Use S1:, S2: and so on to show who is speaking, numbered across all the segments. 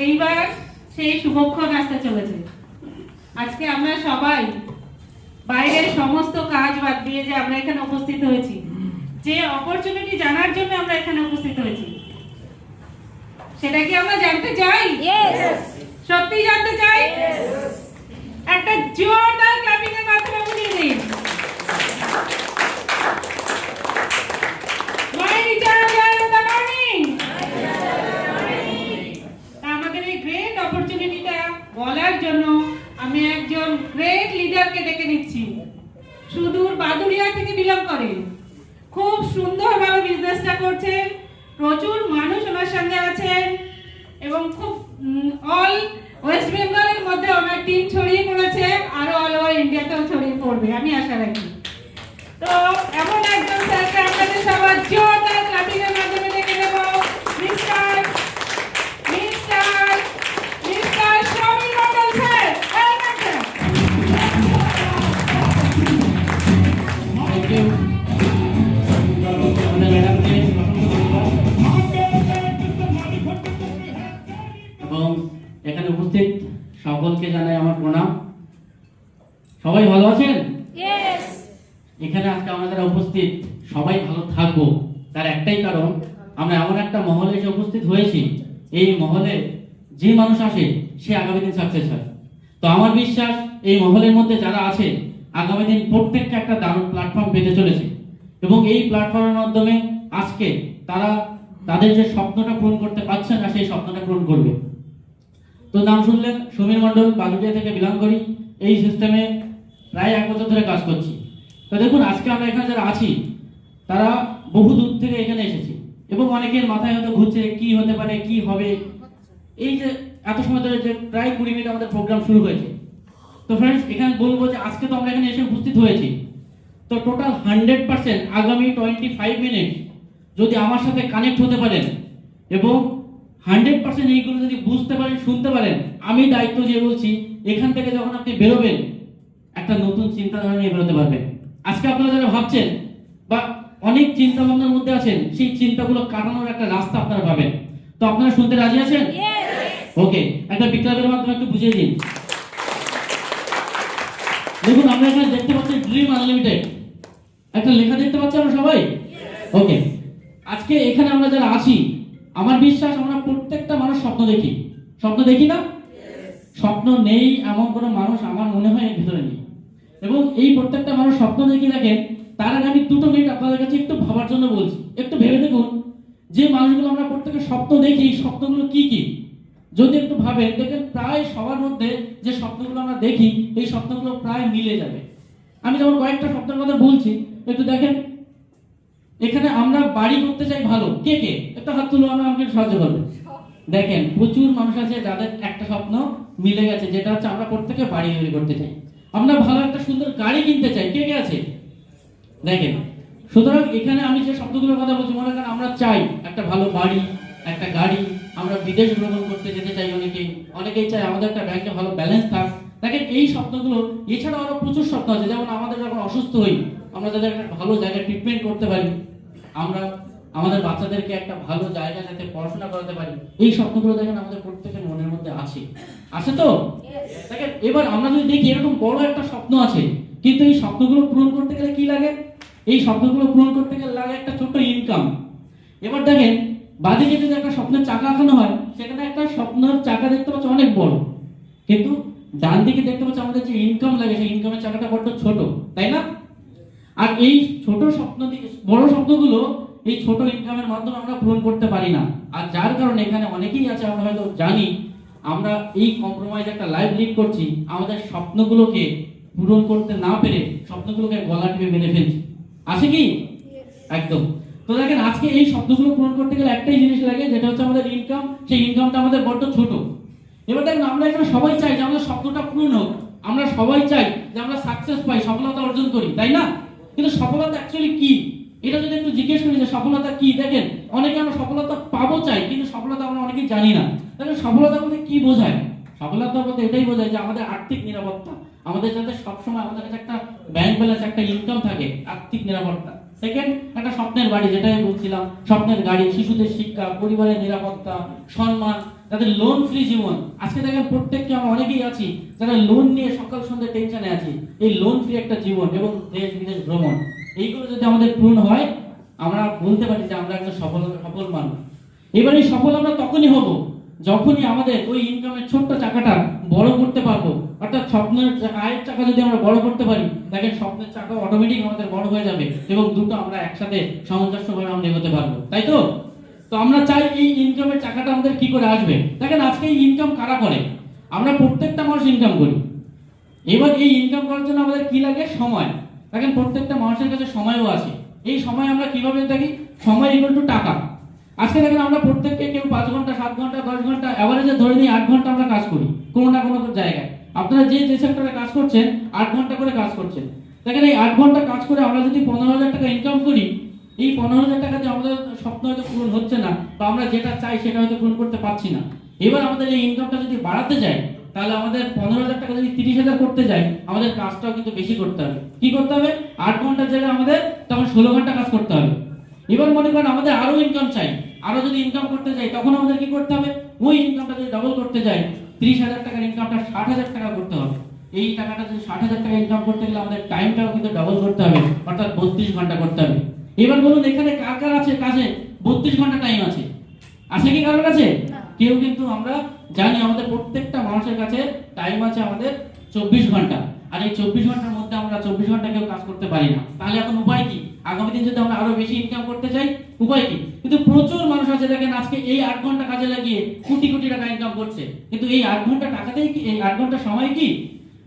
S1: এইবার সেই শুভক্ষণ আসতে চলেছে। আজকে আমরা সবাই বাইরের সমস্ত কাজ বাদ দিয়ে যে আমরা এখানে উপস্থিত হয়েছি, যে অপরচুনিটি জানার জন্য আমরা এখানে উপস্থিত হয়েছি, সেটা কি আমরা জানতে চাই? সত্যি জানতে চাই? একটা জোরদার ক্ল্যাপিং এর মাধ্যমে বুঝিয়ে দিন। আমাদের এই গ্রেট অপরচুনিটিটা বলার জন্য আমি একজন গ্রেট লিডারকে ডেকে নিচ্ছি। সুদূর বাদুড়িয়া থেকে বিলং করে, খুব সুন্দরভাবে বিজনেসটা করছেন, প্রচুর মানুষ ওনার সঙ্গে আছেন এবং খুব অল ওয়েস্ট বেঙ্গলের মধ্যে ওনার টিম ছড়িয়ে পড়েছে, আরো অল ওভার ইন্ডিয়াতেও ছড়িয়ে পড়বে আমি আশা রাখি। তো এমন একজন স্যারকে আপনাদের সবার জোরদার ক্ল্যাপিং এর মাধ্যমে ডেকে নেব, মিস্টার সমীর মণ্ডল স্যার।
S2: এবং এখানে উপস্থিত সকলকে জানাই আমার প্রণাম। সবাই ভালো আছেন? এখানে আজকে আমরা যারা উপস্থিত সবাই ভালো থাকবো, তার একটাই কারণ, আমরা এমন একটা মহলে এসে উপস্থিত হয়েছি, এই মহলে যে মানুষ আসে সে আগামী দিন সাকসেস হয়। তো আমার বিশ্বাস এই মহলের মধ্যে যারা আছে আগামী দিন প্রত্যেকটা একটা দারুণ প্ল্যাটফর্ম পেতে চলেছে এবং এই প্ল্যাটফর্মের মাধ্যমে আজকে তারা তাদের যে স্বপ্নটা পূরণ করতে পারছে না সেই স্বপ্নটা পূরণ করবে। তো নাম শুনলেন, সমীর মণ্ডল, বালুটিয়া থেকে বিলং করি। এই সিস্টেমে প্রায় 1 বছর ধরে কাজ করছি। তো দেখুন, আজকে আমরা এখানে যারা আছি তারা বহু দূর থেকে এখানে এসেছি এবং অনেকের মাথায় হয়তো ঘুরছে কি হতে পারে, কি হবে। এই যে এত সময় ধরে যে প্রায় 20 মিনিট আমাদের প্রোগ্রাম শুরু হয়েছে। তো ফ্রেন্ডস, এখানে বলবো যে আজকে তো আমরা এখানে এসে উপস্থিত হয়েছি, তো টোটাল 100% আগামী 25 মিনিট যদি আমার সাথে কানেক্ট হতে পারেন এবং 100% এইগুলো যদি বুঝতে পারেন, শুনতে পারেন, আমি দায়িত্ব দিয়ে বলছি এখান থেকে যখন আপনি বেরোবেন একটা নতুন চিন্তাধারা নিয়ে বেরোতে পারবেন। আজকে আপনারা যারা ভাবছেন বা অনেক চিন্তা ভাবনার মধ্যে আছেন, সেই চিন্তাগুলো কাটানোর একটা রাস্তা আপনারা পাবেন। তো আপনারা শুনতে রাজি আছেন? ওকে, একটা বিক্লাবের মাধ্যমে একটু বুঝিয়ে দিন। দেখুন, আমরা এখানে দেখতে পাচ্ছি ড্রিম আনলিমিটেড, একটা লেখা দেখতে পাচ্ছি আমরা সবাই। ওকে, আজকে এখানে আমরা যারা আছি, আমার বিশ্বাস আমরা প্রত্যেকটা মানুষ স্বপ্ন দেখি। স্বপ্ন দেখি না? স্বপ্ন নেই এমন কোনো মানুষ আমার মনে হয় এর ভিতরে নেই। এবং এই প্রত্যেকটা মানুষ স্বপ্ন দেখি দেখেন। তার আগে আমি 2 মিনিট আপনাদের কাছে একটু ভাবার জন্য বলছি। একটু ভেবে দেখুন, যে মানুষগুলো আমরা প্রত্যেকে স্বপ্ন দেখি, এই স্বপ্নগুলো কি কি যদি একটু ভাবেন, দেখেন প্রায় সবার মধ্যে যে স্বপ্নগুলো আমরা দেখি এই স্বপ্নগুলো প্রায় মিলে যাবে। আমি যেমন কয়েকটা স্বপ্নের কথা বলছি, একটু দেখেন। এখানে আমরা বাড়ি করতে চাই ভালো, কে কে একটা হাত তুলো, আমাকে সাহায্য করবে। দেখেন প্রচুর মানুষ আছে যাদের একটা স্বপ্ন মিলে গেছে, যেটা হচ্ছে আমরা প্রত্যেকে বাড়ি তৈরি করতে চাই। আমরা ভালো একটা সুন্দর গাড়ি কিনতে চাই, কে কে আছে? দেখেন, সুতরাং এখানে আমি যে শব্দগুলোর কথা বলছি, মনে করেন আমরা চাই একটা ভালো বাড়ি, একটা গাড়ি, আমরা বিদেশ ভ্রমণ করতে যেতে চাই, অনেকেই চাই আমাদের একটা ব্যাংকে ভালো ব্যালেন্স থাক। দেখেন এই স্বপ্নগুলো এছাড়াও আরো প্রচুর স্বপ্ন আছে। যেমন আমাদের যখন অসুস্থ হই, আমরা যাতে একটা ভালো জায়গায় ট্রিটমেন্ট করতে পারি, আমরা আমাদের বাচ্চাদেরকে একটা ভালো জায়গায় যাতে পড়াশোনা করাতে পারি, এই স্বপ্নগুলো দেখেন আমাদের প্রত্যেকের মনের মধ্যে আছে তো। দেখেন এবার আমরা যদি দেখি এরকম বড় একটা স্বপ্ন আছে, কিন্তু এই স্বপ্নগুলো পূরণ করতে গেলে কি লাগে? এই স্বপ্নগুলো পূরণ করতে গেলে লাগে একটা ছোট্ট ইনকাম। এবার দেখেন বাদিকে যদি একটা স্বপ্নের চাকা আঁকানো হয়, সেখানে একটা স্বপ্নের চাকা দেখতে পাচ্ছি অনেক বড়, কিন্তু ডান দিকে দেখতে পাচ্ছি আমাদের যে ইনকাম লাগে সেই ইনকামের চাকাটা বড্ড ছোট, তাই না? আর এই ছোট স্বপ্ন দিকে বড় স্বপ্নগুলো এই ছোট ইনকামের মাধ্যমে আমরা পূরণ করতে পারি না। আর যার কারণে এখানে অনেকেই আছে, আমরা হয়তো জানি আমরা এই কম্প্রোমাইজ একটা লাইফ লিড করছি, আমাদের স্বপ্নগুলোকে পূরণ করতে না পেরে স্বপ্নগুলোকে গলা টিপে মেরে ফেলছি। আছে কি? একদম। তো দেখেন আজকে এই স্বপ্নগুলো পূরণ করতে গেলে একটাই জিনিস লাগে, যেটা হচ্ছে আমাদের ইনকাম। সেই ইনকামটা আমাদের বড্ড ছোট। এবার দেখেন আমরা এখানে সবাই চাই যে আমাদের স্বপ্নটা পূরণ হোক, আমরা সবাই চাই যে আমরা সাকসেস পাই, সফলতা অর্জন করি, তাই না? কিন্তু সফলতা অ্যাকচুয়ালি কি, এটা যদি একটু জিজ্ঞেস করি যে সফলতা কি, দেখেন অনেকে আমরা সফলতা পাবো চাই, কিন্তু সফলতা আমরা অনেকেই জানি না। তাহলে সফলতা বলতে কি বোঝায়? সফলতা বলতে এটাই বোঝায় যে আমাদের আর্থিক নিরাপত্তা, আমাদের যাতে সবসময় আমাদের কাছে একটা ব্যাংক ব্যালেন্স, একটা ইনকাম থাকে, আর্থিক নিরাপত্তা। সেকেন্ড, একটা স্বপ্নের বাড়ি, যেটাই বলছিলাম, স্বপ্নের গাড়ি, শিশুদের শিক্ষা, পরিবারের নিরাপত্তা, সম্মান। তাদের লোন ফ্রি জীবন। আজকে দেখেন প্রত্যেককে আমরা অনেকেই আছি যারা লোন নিয়ে সকাল সন্ধ্যে টেনশনে আছি। এই লোন ফ্রি একটা জীবন এবং দেশ বিদেশ ভ্রমণ, এইগুলো যদি আমাদের পূর্ণ হয়, আমরা বলতে পারি যে আমরা একটা সফল মানুষ। এবার এই সফল আমরা তখনই হব যখনই আমাদের ওই ইনকামের ছোট্ট চাকাটা বড় করতে পারবো। অর্থাৎ স্বপ্নের আয়ের চাকা যদি আমরা বড় করতে পারি, দেখেন স্বপ্নের চাকা অটোমেটিক আমাদের বড় হয়ে যাবে এবং দুটো আমরা একসাথে সামঞ্জস্যভাবে আমরা এগোতে পারবো, তাই তো? তো আমরা চাই এই ইনকামের চাকাটা আমাদের কি করে আসবে। দেখেন আজকে এই ইনকাম কারা করে? আমরা প্রত্যেকটা মানুষ ইনকাম করি। এবার এই ইনকাম করার জন্য আমাদের কি লাগে? সময়। দেখেন প্রত্যেকটা মানুষের কাছে সময়ও আছে। এই সময় আমরা কিভাবে দেখি? সময় ইকুয়াল টু টাকা। আজকে দেখেন আমরা প্রত্যেককে কেউ 5 ঘন্টা, 7 ঘন্টা, 10 ঘন্টা, এভারেজে ধরে নিই 8 ঘন্টা আমরা কাজ করি কোনো না কোনো জায়গায়। আপনারা যে সেক্টরে কাজ করছেন 8 ঘন্টা করে কাজ করছেন। দেখেন এই 8 ঘন্টা কাজ করে আমরা যদি 15,000 টাকা ইনকাম করি, এই 15,000 টাকা দিয়ে আমাদের স্বপ্ন হয়তো পূরণ হচ্ছে না, বা আমরা যেটা চাই সেটা হয়তো পূরণ করতে পারছি না। এবার আমাদের এই ইনকামটা যদি বাড়াতে যাই, তাহলে আমাদের 15,000 টাকা যদি 30,000 করতে যাই, আমাদের কাজটাও কিন্তু বেশি করতে হবে। কি করতে হবে? 8 ঘন্টার জায়গায় আমাদের তখন 16 ঘন্টা কাজ করতে হবে। এবার মনে করেন আমাদের আরো ইনকাম চাই, আরো যদি ইনকাম করতে যাই, তখন আমাদের কি করতে হবে? ওই ইনকামটা যদি ডাবল করতে যাই, 30,000 টাকার ইনকামটা 60,000 টাকা করতে হবে। এই টাকাটা যদি 60,000 টাকা ইনকাম করতে গেলে আমাদের টাইমটাও কিন্তু ডাবল করতে হবে, অর্থাৎ 32 ঘন্টা করতে হবে। এবার বলুন এখানে কার কার আছে কাজে 32 ঘন্টা টাইম আছে? আছে কি কারোর কাছে? কেউ কিন্তু আমরা জানি আমাদের প্রত্যেকটা মানুষের কাছে টাইম আছে আমাদের 24 ঘন্টা। আর এই 24 ঘন্টার মধ্যে আমরা 24 ঘন্টা কেউ কাজ করতে পারি না। তাহলে এখন উপায় কি? আগামী দিন যদি আমরা আরো বেশি ইনকাম করতে চাই, উপায় কি? কিন্তু প্রচুর মানুষ আছে দেখেন আজকে এই 8 ঘন্টা কাজে লাগিয়ে কোটি কোটি টাকা ইনকাম করছে। কিন্তু এই 8 ঘন্টা টাকাতেই কি, এই 8 ঘন্টা সময় কি?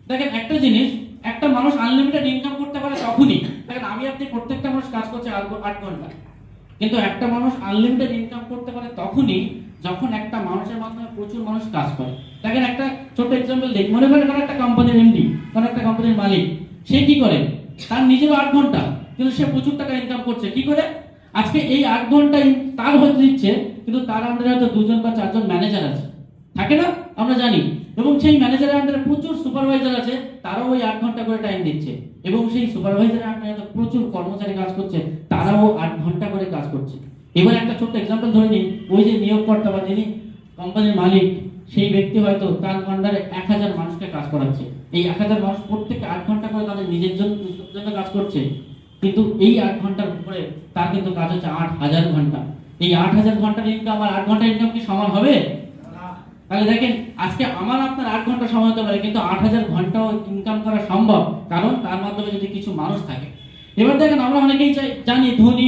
S2: দেখেন একটা জিনিস, একটা মানুষ আনলিমিটেড ইনকাম করতে পারে তখনই, দেখেন আমি আপনি প্রত্যেকটা মানুষ কাজ করছে 8 ঘন্টা, কিন্তু একটা মানুষ আনলিমিটেড ইনকাম করতে পারে তখনই যখন একটা মানুষের মাধ্যমে প্রচুর মানুষ কাজ করে। দেখেন একটা ছোট এক্সাম্পল দেই। মনে করেন কোন একটা কোম্পানির এমডি, কোন একটা কোম্পানির মালিক, সে কি করে? তার নিজের 8 ঘন্টা, কিন্তু সে প্রচুর টাকা ইনকাম করছে। কি করে? আজকে এই 8 ঘন্টা তার হয়তো দিচ্ছে, কিন্তু তার আন্ডারে হয়তো 2জন বা 4জন ম্যানেজার আছে, থাকে না? আমরা জানি। এবং সেই ম্যানেজারের আন্ডারে প্রচুর সুপারভাইজার আছে, তারাও ওই 8 ঘন্টা করে টাইম দিচ্ছে। এবং সেই সুপারভাইজারের আন্ডারে হয়তো প্রচুর কর্মচারী কাজ করছে, তারাও 8 ঘন্টা করে কাজ করছে। এবার একটা ছোট্ট এক্সাম্পল ধরে নিন, ওই যে নিয়োগকর্তা বা যিনি কোম্পানির মালিক, সেই ব্যক্তি হয়তো তার আন্ডারে 1000 মানুষকে কাজ করাচ্ছে। এই 1000 মানুষ প্রত্যেকে 8 ঘন্টা করে তাদের নিজের জন্য কাজ করছে, কিন্তু এই 8 ঘন্টার উপরে তার কিন্তু কাজ হচ্ছে 8,000 ঘন্টা। এই 8,000 ঘন্টার ইনকাম আর 8 ঘন্টার ইনকাম কি সমান হবে? তাহলে দেখেন আজকে আমার আপনার 8 ঘন্টা সময় হতে পারে, কিন্তু 8,000 ঘন্টাও ইনকাম করা সম্ভব, কারণ তার মাধ্যমে যদি কিছু মানুষ থাকে। এবার দেখেন আমরা অনেকেই জানি ধনী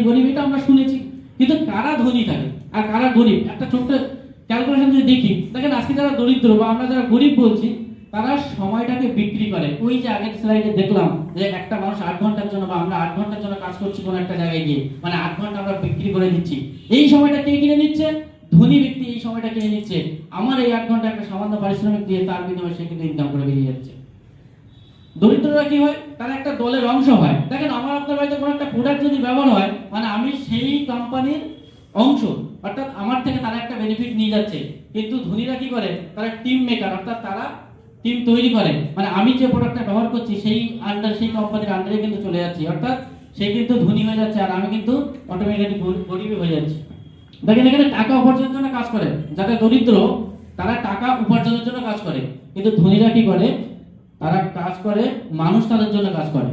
S2: গরিব এটা আমরা শুনেছি, কিন্তু কারা ধনী থাকে আর কারা গরিব একটা ছোট্ট ক্যালকুলেশন যদি দেখি, দেখেন আজকে যারা দরিদ্র বা আমরা যারা গরিব বলছি, তারা সময়টাকে বিক্রি করে। ওই যে আগের স্লাইডে দেখলাম যে একটা মানুষ 8 ঘন্টার জন্য বা আমরা 8 ঘন্টার জন্য কাজ করছি কোনো একটা জায়গায় গিয়ে, মানে 8 ঘন্টা আমরা বিক্রি করে দিচ্ছি। এই সময়টা কে কিনে নিচ্ছে? ধনী ব্যক্তি এই সময়টা কিনে নিচ্ছে। আমার এই 8 ঘন্টা একটা সামান্য পারিশ্রমিক দিয়ে তার বিনিময়ে সে কিন্তু ইনকাম করে বেরিয়ে যাচ্ছে। দরিদ্ররা কি হয়? তারা একটা দলের অংশ হয়। দেখেন আমার আপনার বাড়িতে কোনো একটা প্রোডাক্ট যদি ব্যবহার হয়, মানে আমি সেই কোম্পানির অংশ, অর্থাৎ আমার থেকে তারা একটা বেনিফিট নিয়ে যাচ্ছে। কিন্তু ধনীরা কি করে? তারা টিম মেকার, অর্থাৎ তারা টিম তৈরি করে, মানে আমি যে প্রোডাক্টটা ব্যবহার করছি সেই কোম্পানির আন্ডারে কিন্তু চলে যাচ্ছি, অর্থাৎ সে কিন্তু ধনী হয়ে যাচ্ছে আর আমি কিন্তু অটোমেটিক্যালি গরিব হয়ে যাচ্ছি। দেখেন এখানে টাকা উপার্জনের জন্য কাজ করে যারা দরিদ্র, তারা টাকা উপার্জনের জন্য কাজ করে, কিন্তু ধনীরা কি করে? তারা কাজ করে মানুষ তাদের জন্য কাজ করে,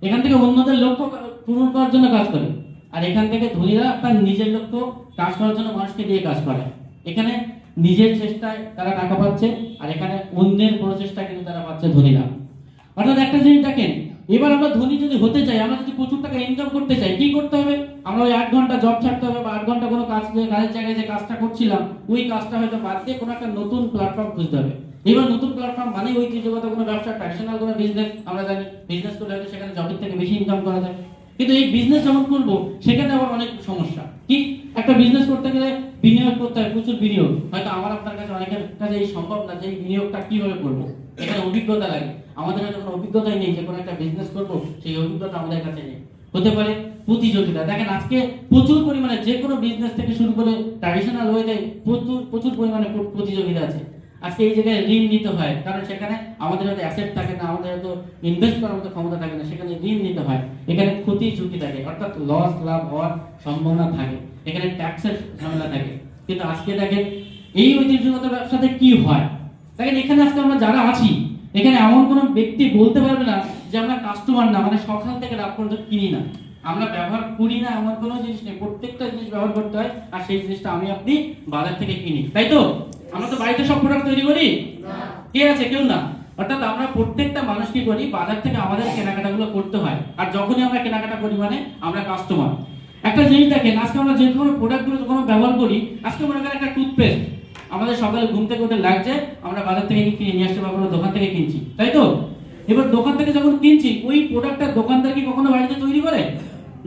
S2: এখান থেকে অন্যদের লক্ষ্য পূরণ করার জন্য কাজ করে। আর এখান থেকে ধনীরা তার নিজের লক্ষ্য কাজ করার জন্য মানুষকে দিয়ে কাজ করে। এখানে নিজের চেষ্টায় তারা টাকা পাচ্ছে, আর এখানে অন্যের প্রচেষ্টা কিন্তু তারা পাচ্ছে ধনীরা। অর্থাৎ একটা জিনিস দেখেন, এবার আমরা ধনী যদি হতে চাই, আমরা যদি প্রচুর টাকা ইনকাম করতে চাই, কি করতে হবে? আমরা ওই 8 ঘন্টা জব ছাড়তে হবে, বা 8 ঘন্টা কোনো কাজের জায়গায় যে কাজটা করছিলাম ওই কাজটা হয়তো বাদ দিয়ে কোনো একটা নতুন প্ল্যাটফর্ম খুঁজতে হবে। এবার নতুন প্ল্যাটফর্ম মানে ঐতিহ্যগত কোনো ব্যবসা, ট্র্যাডিশনাল কোনো বিজনেস। আমরা জানি বিজনেস করলে হয়তো সেখানে জবের থেকে বেশি ইনকাম করা যায়, কিন্তু এই বিজনেস যখন করবো সেখানে আবার অনেক সমস্যা। কি? একটা বিজনেস করতে গেলে বিনিয়োগ করতে হয়, প্রচুর বিনিয়োগ। হয়তো আমার আপনার কাছে অনেকের কাছে এই সম্ভব না যে এই বিনিয়োগটা কিভাবে করবো, এখানে অভিজ্ঞতা লাগে। আমাদের হয়তো কোনো অভিজ্ঞতাই নেই যে কোনো একটা বিজনেস করবো, সেই অভিজ্ঞতা আমাদের কাছে নেই। হতে পারে প্রতিযোগিতা। দেখেন আজকে প্রচুর পরিমাণে যে কোনো বিজনেস থেকে শুরু করে ট্র্যাডিশনাল ওয়েতে প্রচুর পরিমাণে প্রতিযোগিতা আছে। আজকে এই জায়গায় ঋণ নিতে হয়, কারণ সেখানে আমাদের হয়তো অ্যাসেট থাকে না, আমাদের হয়তো ইনভেস্ট করার মতো ক্ষমতা থাকে না, সেখানে ঋণ নিতে হয়। এখানে ক্ষতির ঝুঁকি থাকে, অর্থাৎ লস লাভ হওয়ার সম্ভাবনা থাকে, এখানে ট্যাক্সের ঝামেলা থাকে। কিন্তু আজকে দেখেন এই ঐতিহ্যগত ব্যবসাতে কি হয়। দেখেন এখানে আজকে আমরা যারা আছি, এখানে এমন কোনো ব্যক্তি বলতে পারবে না যে আমরা কাস্টমার না, মানে সকাল থেকে রাত পর্যন্ত কিনি না, আমরা ব্যবহার করি না এমন কোনো জিনিস নেই। প্রত্যেকটা জিনিস ব্যবহার করতে হয়, আর সেই জিনিসটা আমি আপনি বাজার থেকে কিনি, তাই তো? আমরা তো বাড়িতে সব প্রোডাক্ট তৈরি করি না, কে আছে? কেউ না। অর্থাৎ আমরা প্রত্যেকটা মানুষ কি করি, বাজার থেকে আমাদের কেনাকাটাগুলো করতে হয়, আর যখনই আমরা কেনাকাটা করি মানে আমরা কাস্টমার। একটা জিনিস দেখেন, আজকে আমরা যে কোনো প্রোডাক্টগুলো যখন ব্যবহার করি, আজকে মনে করেন একটা টুথপেস্ট আমাদের সকালে ঘুম থেকে উঠে লাগছে, আমরা বাজার থেকে কিনে নিয়ে আসতে বা কোনো দোকান থেকে কিনছি, তাই তো? এবার দোকান থেকে যখন কিনছি, ওই প্রোডাক্টটা দোকানদার কি কখনো বাড়িতে তৈরি করে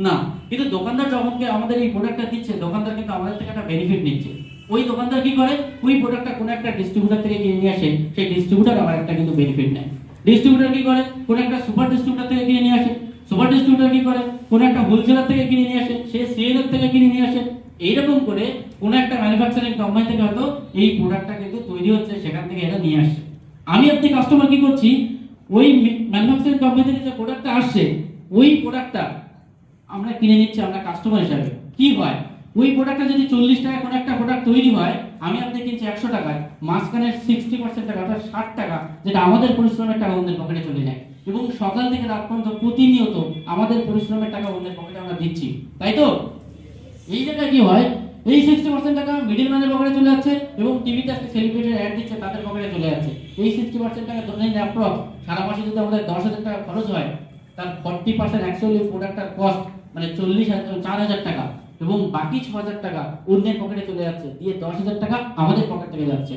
S2: না, কিন্তু দোকানদার যখন আমাদের এই প্রোডাক্টটা দিচ্ছে, দোকানদার কিন্তু আমাদের থেকে একটা বেনিফিট নিচ্ছে। ওই দোকানদার কি করে, ওই প্রোডাক্টটা কোনো একটা ডিস্ট্রিবিউটর থেকে কিনে নিয়ে আসে, সেই ডিস্ট্রিবিউটর আবার একটা কিন্তু বেনিফিট নেয়। ডিস্ট্রিবিউটর কি করে, কোনো একটা সুপার ডিস্ট্রিবিউটর থেকে কিনে নিয়ে আসে, সুপার ডিস্ট্রিবিউটর কি করে, কোনো একটা হোলসেলার থেকে কিনে নিয়ে আসে, সে সিএলএর থেকে কিনে নিয়ে আসে। এইরকম করে কোনো একটা ম্যানুফ্যাকচারিং কোম্পানি থেকে হয়তো এই প্রোডাক্টটা কিন্তু তৈরি হচ্ছে, সেখান থেকে এটা নিয়ে আসছে। আমি আপনি কাস্টমার কি করছি, ওই ম্যানুফ্যাকচারিং কোম্পানি থেকে যে প্রোডাক্টটা আসছে, ওই প্রোডাক্টটা আমরা কিনে নিচ্ছি আমরা কাস্টমার হিসাবে। কি হয়, ওই প্রোডাক্টটা যদি 40 টাকা কোনো একটা প্রোডাক্ট তৈরি হয়, আমি আপনি কিনছি 100 টাকায়, মাঝখানে 60% টাকা অর্থাৎ 60 টাকা যেটা আমাদের পরিশ্রমের টাকা অন্যের পকেটে চলে যায়, এবং সকাল থেকে রাত পর্যন্ত প্রতিনিয়ত আমাদের পরিশ্রমের টাকা অন্যের পকেটে আমরা দিচ্ছি, তাই তো? এই জায়গায় কি হয়, এই 60% টাকা মিডল ম্যানের পকেটে চলে যাচ্ছে, এবং টিভিতে আজকে সেলিব্রিটির অ্যাড দিচ্ছে তাদের পকেটে চলে যাচ্ছে। এই 60% টাকা ধরে নিন অ্যাপ্রক্স সারা মাসে যদি আমাদের 10,000 টাকা খরচ হয়, তার 40% অ্যাকচুয়ালি প্রোডাক্টটার কস্ট মানে 4,000 টাকা, এবং বাকি 6,000 টাকা অন্যের পকেটে চলে যাচ্ছে, দিয়ে 10,000 টাকা আমাদের পকেট থেকে যাচ্ছে।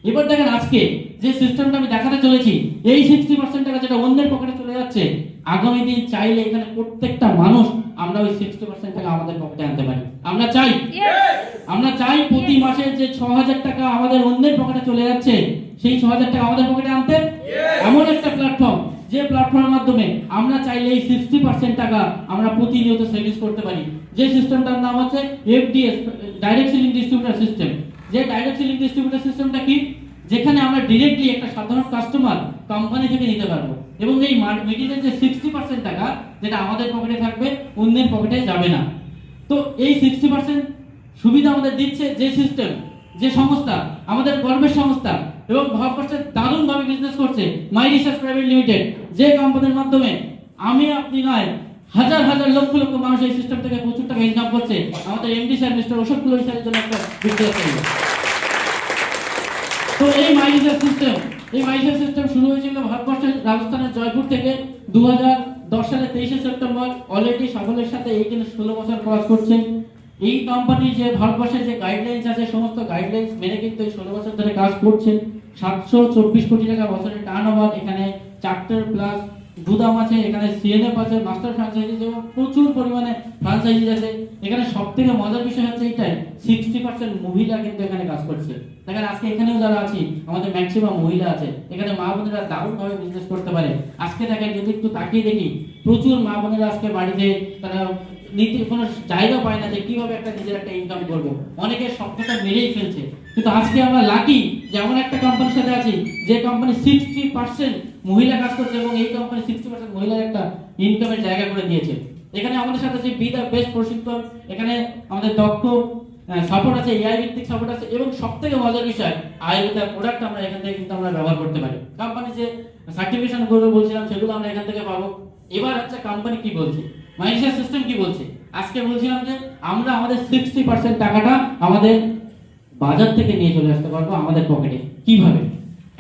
S2: এবার দেখেন আজকে যে সিস্টেমটা আমি দেখাতে চলেছি, এই 60% টাকা যেটা অন্যের পকেটে চলে যাচ্ছে, আগামী দিন চাইলে এখানে প্রত্যেকটা মানুষ আমরা ওই 60% টাকা আমাদের পকেটে আনতে পারি। আমরা চাই, আমরা চাই প্রতি মাসে যে 6,000 টাকা আমাদের অন্যের পকেটে চলে যাচ্ছে, সেই 6,000 টাকা আমাদের পকেটে আনতে এমন একটা প্ল্যাটফর্ম, যে প্ল্যাটফর্মের মাধ্যমে আমরা চাইলে এই 60% টাকা আমরা প্রতিনিয়ত সেভিংস করতে পারি। যে সিস্টেমটার নাম হচ্ছে এফডিএস, ডাইরেক্ট সেলিং ডিস্ট্রিবিউটর সিস্টেম। যে ডাইরেক্ট সেলিং ডিস্ট্রিবিউটর সিস্টেমটা কি, যেখানে আমরা ডিরেক্টলি একটা সাধারণ কাস্টমার কোম্পানি থেকে নিতে পারবো, এবং এই মিডিলের যে 60% টাকা যেটা আমাদের পকেটে থাকবে, অন্যের পকেটে যাবে না। তো এই 60% সুবিধা আমাদের দিচ্ছে যে সিস্টেম, যে সংস্থা, আমাদের গর্বের সংস্থা, এবং ভারতবর্ষে দারুণভাবে বিজনেস করছে মাই রিসার্চ প্রাইভেট লিমিটেড, যে কোম্পানির মাধ্যমে আমি আপনি নয় হাজার হাজার লক্ষ লক্ষ মানুষ এই সিস্টেম থেকে প্রচুর টাকা ইনকাম করছে। আমাদের এমডি স্যার মিস্টার অশোক কুলরি স্যারের জন্য একটা বিশেষ থাকবে। তো এই মাই রিসার্চ সিস্টেম শুরু হয়েছিল ভারতবর্ষের রাজস্থানের জয়পুর থেকে 2010 সালে 23শে সেপ্টেম্বর। অলরেডি সকলের সাথে এই কিন্তু 16 বছর কাজ করছে। এই কোম্পানি যে ভারতবর্ষের যে গাইডলাইন্স আছে, সমস্ত গাইডলাইন্স মেনে কিন্তু এই 16 বছর ধরে কাজ করছে। 724 কোটি টাকা বছরের টার্নওভার, এখানে চার্টার প্লাস গুদাম আছে, এখানে সিএনএফ আছে, মাস্টার ফ্র্যাঞ্চাইজি, এবং প্রচুর পরিমাণে ফ্র্যাঞ্চাইজি আছে। এখানে সবথেকে মজার বিষয় হচ্ছে এইটাই, 60% মহিলা কিন্তু এখানে কাজ করছে। দেখেন আজকে এখানেও যারা আছি, আমাদের ম্যাক্সিমাম মহিলা আছে। এখানে মা বোনেরা দারুণভাবে বিজনেস করতে পারে। আজকে দেখেন যদি একটু তাকিয়ে দেখি, প্রচুর মা বোনেরা আজকে বাড়িতে তারা নিতে কোনো জায়গা পায় না যে কিভাবে একটা নিজের একটা ইনকাম করবো। অনেকের স্বপ্নটা মেরেই ফেলছে, কিন্তু আজকে আমরা লাকি যে এমন একটা কোম্পানির সাথে আছি যে কোম্পানি 60% মহিলা কাজ করছে, এবং এই কোম্পানি 60% মহিলার একটা ইনকামের জায়গা করে দিয়েছে। এখানে আমাদের সাথে আছে বি দ্য বেস্ট প্রশিক্ষণ, এখানে আমাদের দক্ষ সাপোর্ট আছে, এআই ভিত্তিক সাপোর্ট আছে, এবং সবথেকে মজার বিষয় আয়ুর্বেদের প্রোডাক্ট আমরা এখান থেকে কিন্তু আমরা ব্যবহার করতে পারি। কোম্পানি যে সার্টিফিকেশন করবে বলছিলাম, সেগুলো আমরা এখান থেকে পাবো। এবার হচ্ছে কোম্পানি কি বলছে, মাইশিয়া সিস্টেম কি বলছে। আজকে বলছিলাম যে আমরা আমাদের 60% টাকাটা আমাদের বাজার থেকে নিয়ে চলে আসতে পারবো আমাদের পকেটে। কিভাবে?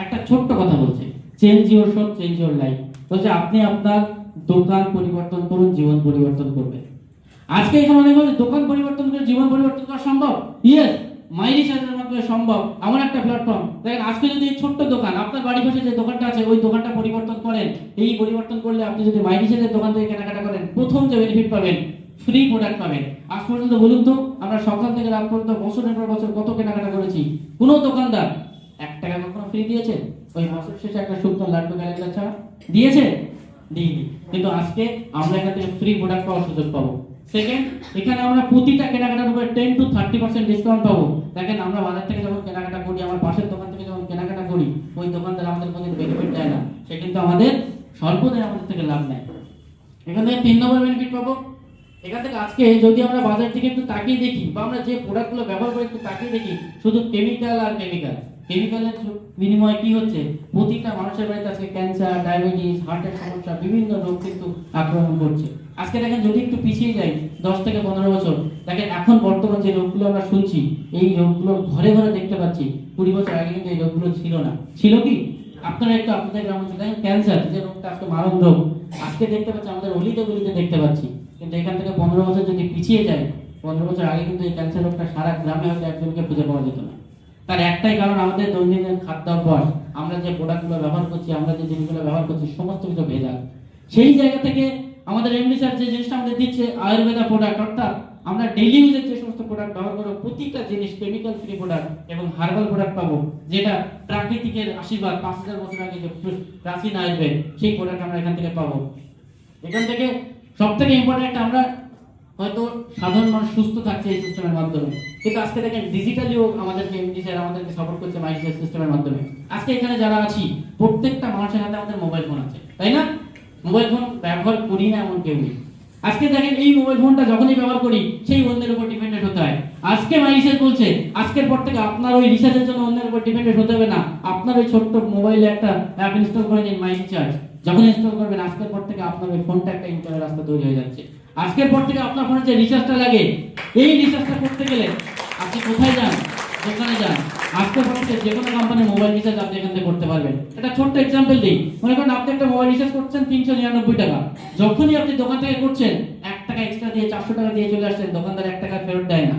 S2: একটা ছোট্ট কথা বলছে, change your shop, change your life. বলছে আপনি আপনার দোকান পরিবর্তন করুন, জীবন পরিবর্তন করবে। আজকে এখানে অনেক বলে দোকান পরিবর্তন করে জীবন পরিবর্তন করা সম্ভব। ইয়েস, মাই রিসার্চের মাধ্যমে সম্ভব। এমন একটা প্ল্যাটফর্ম, দেখেন আজকে যদি এই ছোট্ট দোকান, আপনার বাড়ি পাশে যে দোকানটা আছে, ওই দোকানটা পরিবর্তন করেন, এই পরিবর্তন করলে আপনি যদি মাই রিসার্চের দোকান থেকে কেনাকাটা করেন, প্রথম যে বেনিফিট পাবেন, ফ্রি প্রোডাক্ট পাবেন। আজ পর্যন্ত বলুন তো, আমরা সকাল থেকে রাত পর্যন্ত বছরের পর বছর কত কেনাকাটা করেছি, কোনো দোকানদার 1 টাকা কখনো ফ্রি দিয়েছে? ওই বছর শেষে একটা শুকনো লাড্ডু ক্যালেন্ডার ছাড়া দিয়েছে? দিইনি। কিন্তু আজকে আমরা এখান থেকে ফ্রি প্রোডাক্ট পাওয়ার সুযোগ পাবো। সেকেন্ড, এখানে আমরা প্রতিটা কেনাকাটার উপরে 10 to 30% ডিসকাউন্ট পাবো। দেখেন আমরা বাজার থেকে যখন কেনাকাটা করি, আমার পাশের দোকান থেকে যখন কেনাকাটা করি, ওই দোকানদার আমাদের কোনো বেনিফিট দেয় না, সে কিন্তু আমাদের স্বল্প দেয়, আমাদের থেকে লাভ নেয়। এখান থেকে 3 নম্বর বেনিফিট পাবো, এখান থেকে আজকে যদি আমরা বাজার থেকে একটু তাকিয়ে দেখি বা আমরা যে প্রোডাক্টগুলো ব্যবহার করে একটু তাকিয়ে দেখি, শুধু কেমিক্যাল আর কেমিক্যাল। কেমিক্যালের বিনিময়ে কি হচ্ছে, প্রতিটা মানুষের বাড়িতে আজকে ক্যান্সার, ডায়াবেটিস, হার্টের সমস্যা, বিভিন্ন রোগ কিন্তু আক্রমণ করছে। আজকে দেখেন যদি একটু পিছিয়ে যাই 10 থেকে 15 বছর, দেখেন এখন বর্তমান যে রোগগুলো আমরা শুনছি, এই রোগগুলো ঘরে ঘরে দেখতে পাচ্ছি। 20 বছর আগে কিন্তু এই রোগগুলো ছিল না। ছিল কি? আপনারা একটু আপনাদের গ্রামে দেখেন ক্যান্সার যে রোগটা আজকে মারণ রোগ, আজকে দেখতে পাচ্ছি আমাদের অলিতে গলিতে দেখতে পাচ্ছি। কিন্তু এখান থেকে 15 বছর যদি পিছিয়ে যায়, 15 বছর আগে কিন্তু এই ক্যান্সার রোগটা সারা গ্রামে হয়তো একজনকে খুঁজে পাওয়া যেত না। তার একটাই কারণ, আমাদের দৈনন্দিন খাদ্যাভ্যাস, আমরা যে প্রোডাক্টগুলো ব্যবহার করছি, আমরা যে জিনিসগুলো ব্যবহার করছি, সমস্ত কিছু ভেজাল। সেই জায়গা থেকে আমাদের এমডি স্যার যে জিনিসটা আমাদের দিচ্ছে আয়ুর্বেদা প্রোডাক্ট, অর্থাৎ আমরা ডেইলি ইউজের যে সমস্ত প্রোডাক্ট ব্যবহার করবো, প্রতিটা জিনিস কেমিক্যাল ফ্রি প্রোডাক্ট এবং হার্বাল প্রোডাক্ট পাবো, যেটা প্রাকৃতিকের আশীর্বাদ 5000 বছর আগে যে প্রাচীন আয়ুর্বেদ, সেই প্রোডাক্ট আমরা এখান থেকে পাবো। এখান থেকে সব থেকে ইম্পর্টেন্ট, আমরা হয়তো সাধারণ মানুষ সুস্থ থাকছে এই সিস্টেমের মাধ্যমে, কিন্তু আজকে দেখেন ডিজিটালিও আমাদেরকে এমডি স্যার আমাদেরকে সাপোর্ট করছে মাইন্ডসেট সিস্টেমের মাধ্যমে। আজকে এখানে যারা আছি প্রত্যেকটা মানুষের হাতে আমাদের মোবাইল ফোন আছে, তাই না? মোবাইল ফোন ব্যবহার করি না এমন কেউ নেই। আজকে দেখেন এই মোবাইল ফোনটা যখনই ব্যবহার করি, সেই অন্যের উপর ডিপেন্ডেন্ট হতে হয়। আজকে মাই রিসার্চ বলছে আজকের পর থেকে আপনার ওই রিসার্চের জন্য অন্যের উপর ডিপেন্ডেন্ট হতে হবে না। আপনার ওই ছোট্ট মোবাইলে একটা অ্যাপ ইনস্টল করে নিন, মাই রিসার্চ। যখন ইনস্টল করবেন, আজকের পর থেকে আপনার ওই ফোনটা একটা ইনকামের রাস্তা তৈরি হয়ে যাচ্ছে। আজকের পর থেকে আপনার ফোনে যে রিচার্জটা লাগে, এই রিচার্জটা করতে গেলে আপনি কোথায় যান? দোকানে যান। আজকের পর থেকে যে কোনো কোম্পানির মোবাইল রিচার্জ আপনি এখান থেকে করতে পারবেন। একটা ছোট্ট এক্সাম্পল দিই, মনে করেন আপনি একটা মোবাইল রিচার্জ করছেন 399 টাকা। যখনই আপনি দোকান থেকে করছেন, 1 টাকা এক্সট্রা দিয়ে 400 টাকা দিয়ে চলে আসছেন, দোকানদার 1 টাকা ফেরত দেয় না।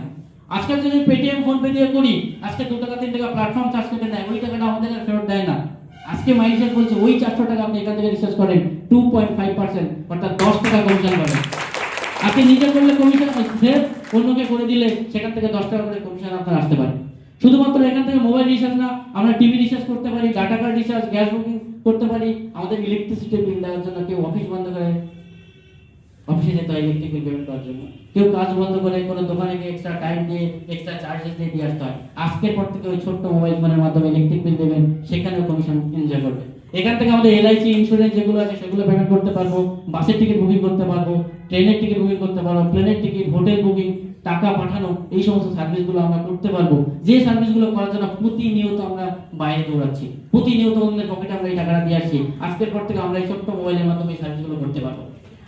S2: আজকাল যদি পেটিএম, ফোন পে দিয়ে করি, আজকে 2 টাকা 3 টাকা প্ল্যাটফর্ম চার্জ কেটে নেয়, ওই টাকাটা আমাদের ফেরত দেয় না। আজকে মাই রিচার্জ বলছে ওই 400 টাকা আপনি এখান থেকে রিচার্জ করেন, 2.5%, অর্থাৎ 10 টাকা কমিশন পাবেন। আপনি নিজে করলে কমিশন সেভ, অন্যকে করে দিলে সেখান থেকে 10 টাকা করে কমিশন আপনার আসতে পারে। শুধুমাত্র এখান থেকে মোবাইল রিচার্জ না, আমরা টিভি রিচার্জ করতে পারি, data card recharge, gas booking করতে পারি। আমাদের ইলেকট্রিসিটি বিল দেওয়ার জন্য কেউ অফিস বন্ধ করে অফিসে যেতে হয় ইলেকট্রিক বিল পেমেন্ট করার জন্য, কেউ কাজ বন্ধ করে কোনো দোকানে গিয়ে এক্সট্রা টাইম দিয়ে এক্সট্রা চার্জেস দিয়ে আসতে হয়। আজকের পর থেকে ওই ছোট্ট মোবাইল ফোনের মাধ্যমে ইলেকট্রিক বিল দেবেন, সেখানেও কমিশন এনজয় করবে। এখান থেকে আমাদের এলআইসি ইন্স্যুরেন্স যেগুলো আছে সেগুলো পেমেন্ট করতে পারবো, বাসের টিকিট বুকিং করতে পারবো, ট্রেনের টিকিট বুকিং করতে পারবো, প্লেনের টিকিট, হোটেল বুকিং, টাকা পাঠানো, এই সমস্ত সার্ভিসগুলো আমরা করতে পারবো। যে সার্ভিসগুলো করার জন্য প্রতিনিয়ত আমরা বাইরে দৌড়াচ্ছি, প্রতিনিয়ত অন্যের পকেটে আমরা এই টাকাটা দিয়ে আসছি, আজকের পর থেকে আমরা এই ছোট্ট মোবাইলের মাধ্যমে এই সার্ভিসগুলো করতে পারবো।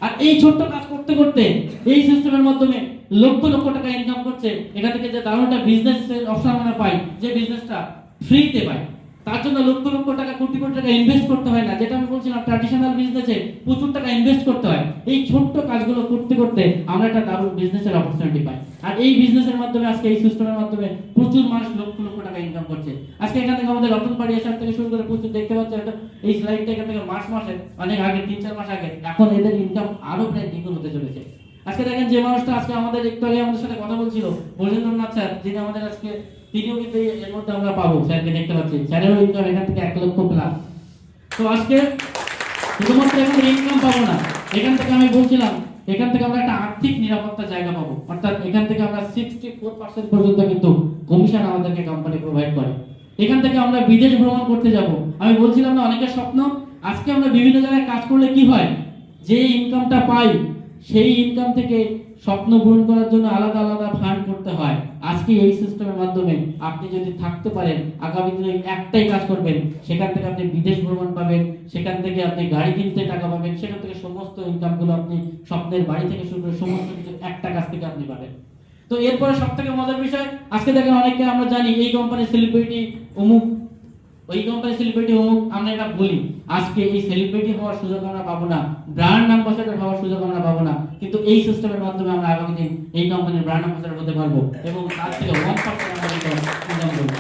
S2: আর এই ছোট্ট কাজ করতে করতে এই সিস্টেমের মাধ্যমে লক্ষ লক্ষ টাকা ইনকাম করছে। এখান থেকে যে দারুণ একটা বিজনেসের অপশন আমরা পাই, যে বিজনেসটা ফ্রিতে পাই, তার জন্য লক্ষ লক্ষ টাকা, কোটি কোটি টাকা ইনভেস্ট করতে হয় না। যেটা আমি বলছিলাম, ট্র্যাডিশনাল বিজনেসে প্রচুর টাকা ইনভেস্ট করতে হয়। এই ছোট্ট কাজগুলো করতে করতে আমরা একটা দারুণ বিজনেসের অপরচুনিটি পাই। আর এই বিজনেসের মাধ্যমে, আজকে এই সিস্টেমের মাধ্যমে প্রচুর মানুষ লক্ষ লক্ষ টাকা ইনকাম করছে। আজকে এখান থেকে আমাদের রতনবাড়ি এসব থেকে শুরু করে প্রচুর দেখতে পাচ্ছি, এই স্লাইডটা এখান থেকে মাসে অনেক আগে, 3-4 মাস আগে, এখন এদের ইনকাম আরো প্রায় দ্বিগুণ হতে চলেছে। আজকে দেখেন যে মানুষটা আজকে আমাদের একটু আগে আমাদের সাথে কথা বলছিল, বলেন্দ্রনাথ স্যার, যিনি আমাদের আজকে, তিনিও কিন্তু এর মধ্যে আমরা পাবো, স্যারকে দেখতে পাচ্ছি, স্যারেরও ইনকাম এখান থেকে 1 লক্ষ প্লাস। তো আজকে শুধুমাত্র এখন ইনকাম পাবো না, এখান থেকে আমি বলছিলাম, এখান থেকে আমরা একটা আর্থিক নিরাপত্তা জায়গা পাবো। অর্থাৎ এখান থেকে আমরা 64% পর্যন্ত কিন্তু কমিশন আমাদেরকে কোম্পানি প্রোভাইড করে। এখান থেকে আমরা বিদেশ ভ্রমণ করতে যাব। আমি বলছিলাম না, অনেকের স্বপ্ন, আজকে আমরা বিভিন্ন জায়গায় কাজ করলে কি হয়, যে ইনকামটা পাই সেই ইনকাম থেকে স্বপ্ন পূরণ করার জন্য আলাদা আলাদা ফান্ড করতে হয়। আজকে এই সিস্টেমের মাধ্যমে আপনি যদি থাকতে পারেন, আগামী দিনে একটাই কাজ করবেন, সেখান থেকে আপনি বিদেশ ভ্রমণ পাবেন, সেখান থেকে আপনি গাড়ি কিনতে টাকা পাবেন, সেখান থেকে সমস্ত ইনকামগুলো আপনি স্বপ্নের বাড়ি থেকে শুরু করে সমস্ত কিছু একটা কাজ থেকে আপনি পাবেন। তো এরপরে সব থেকে মজার বিষয়, আজকে দেখেন অনেকে আমরা জানি এই কোম্পানির সেলিব্রিটি অমুক, ওই কোম্পানির সেলিব্রিটি অমুক, আমরা এটা বলি। আজকে এই সেলিব্রিটি হওয়ার সুযোগ আমরা পাবো না, ব্র্যান্ড অ্যাম্বাসেডর হওয়ার সুযোগ আমরা পাবো না, কিন্তু এই সিস্টেমের মাধ্যমে আমরা আগামী দিন এই কোম্পানির ব্র্যান্ড অ্যাম্বাসেডর হতে পারবো এবং তার থেকে 1% আমরা ইনকাম করবো।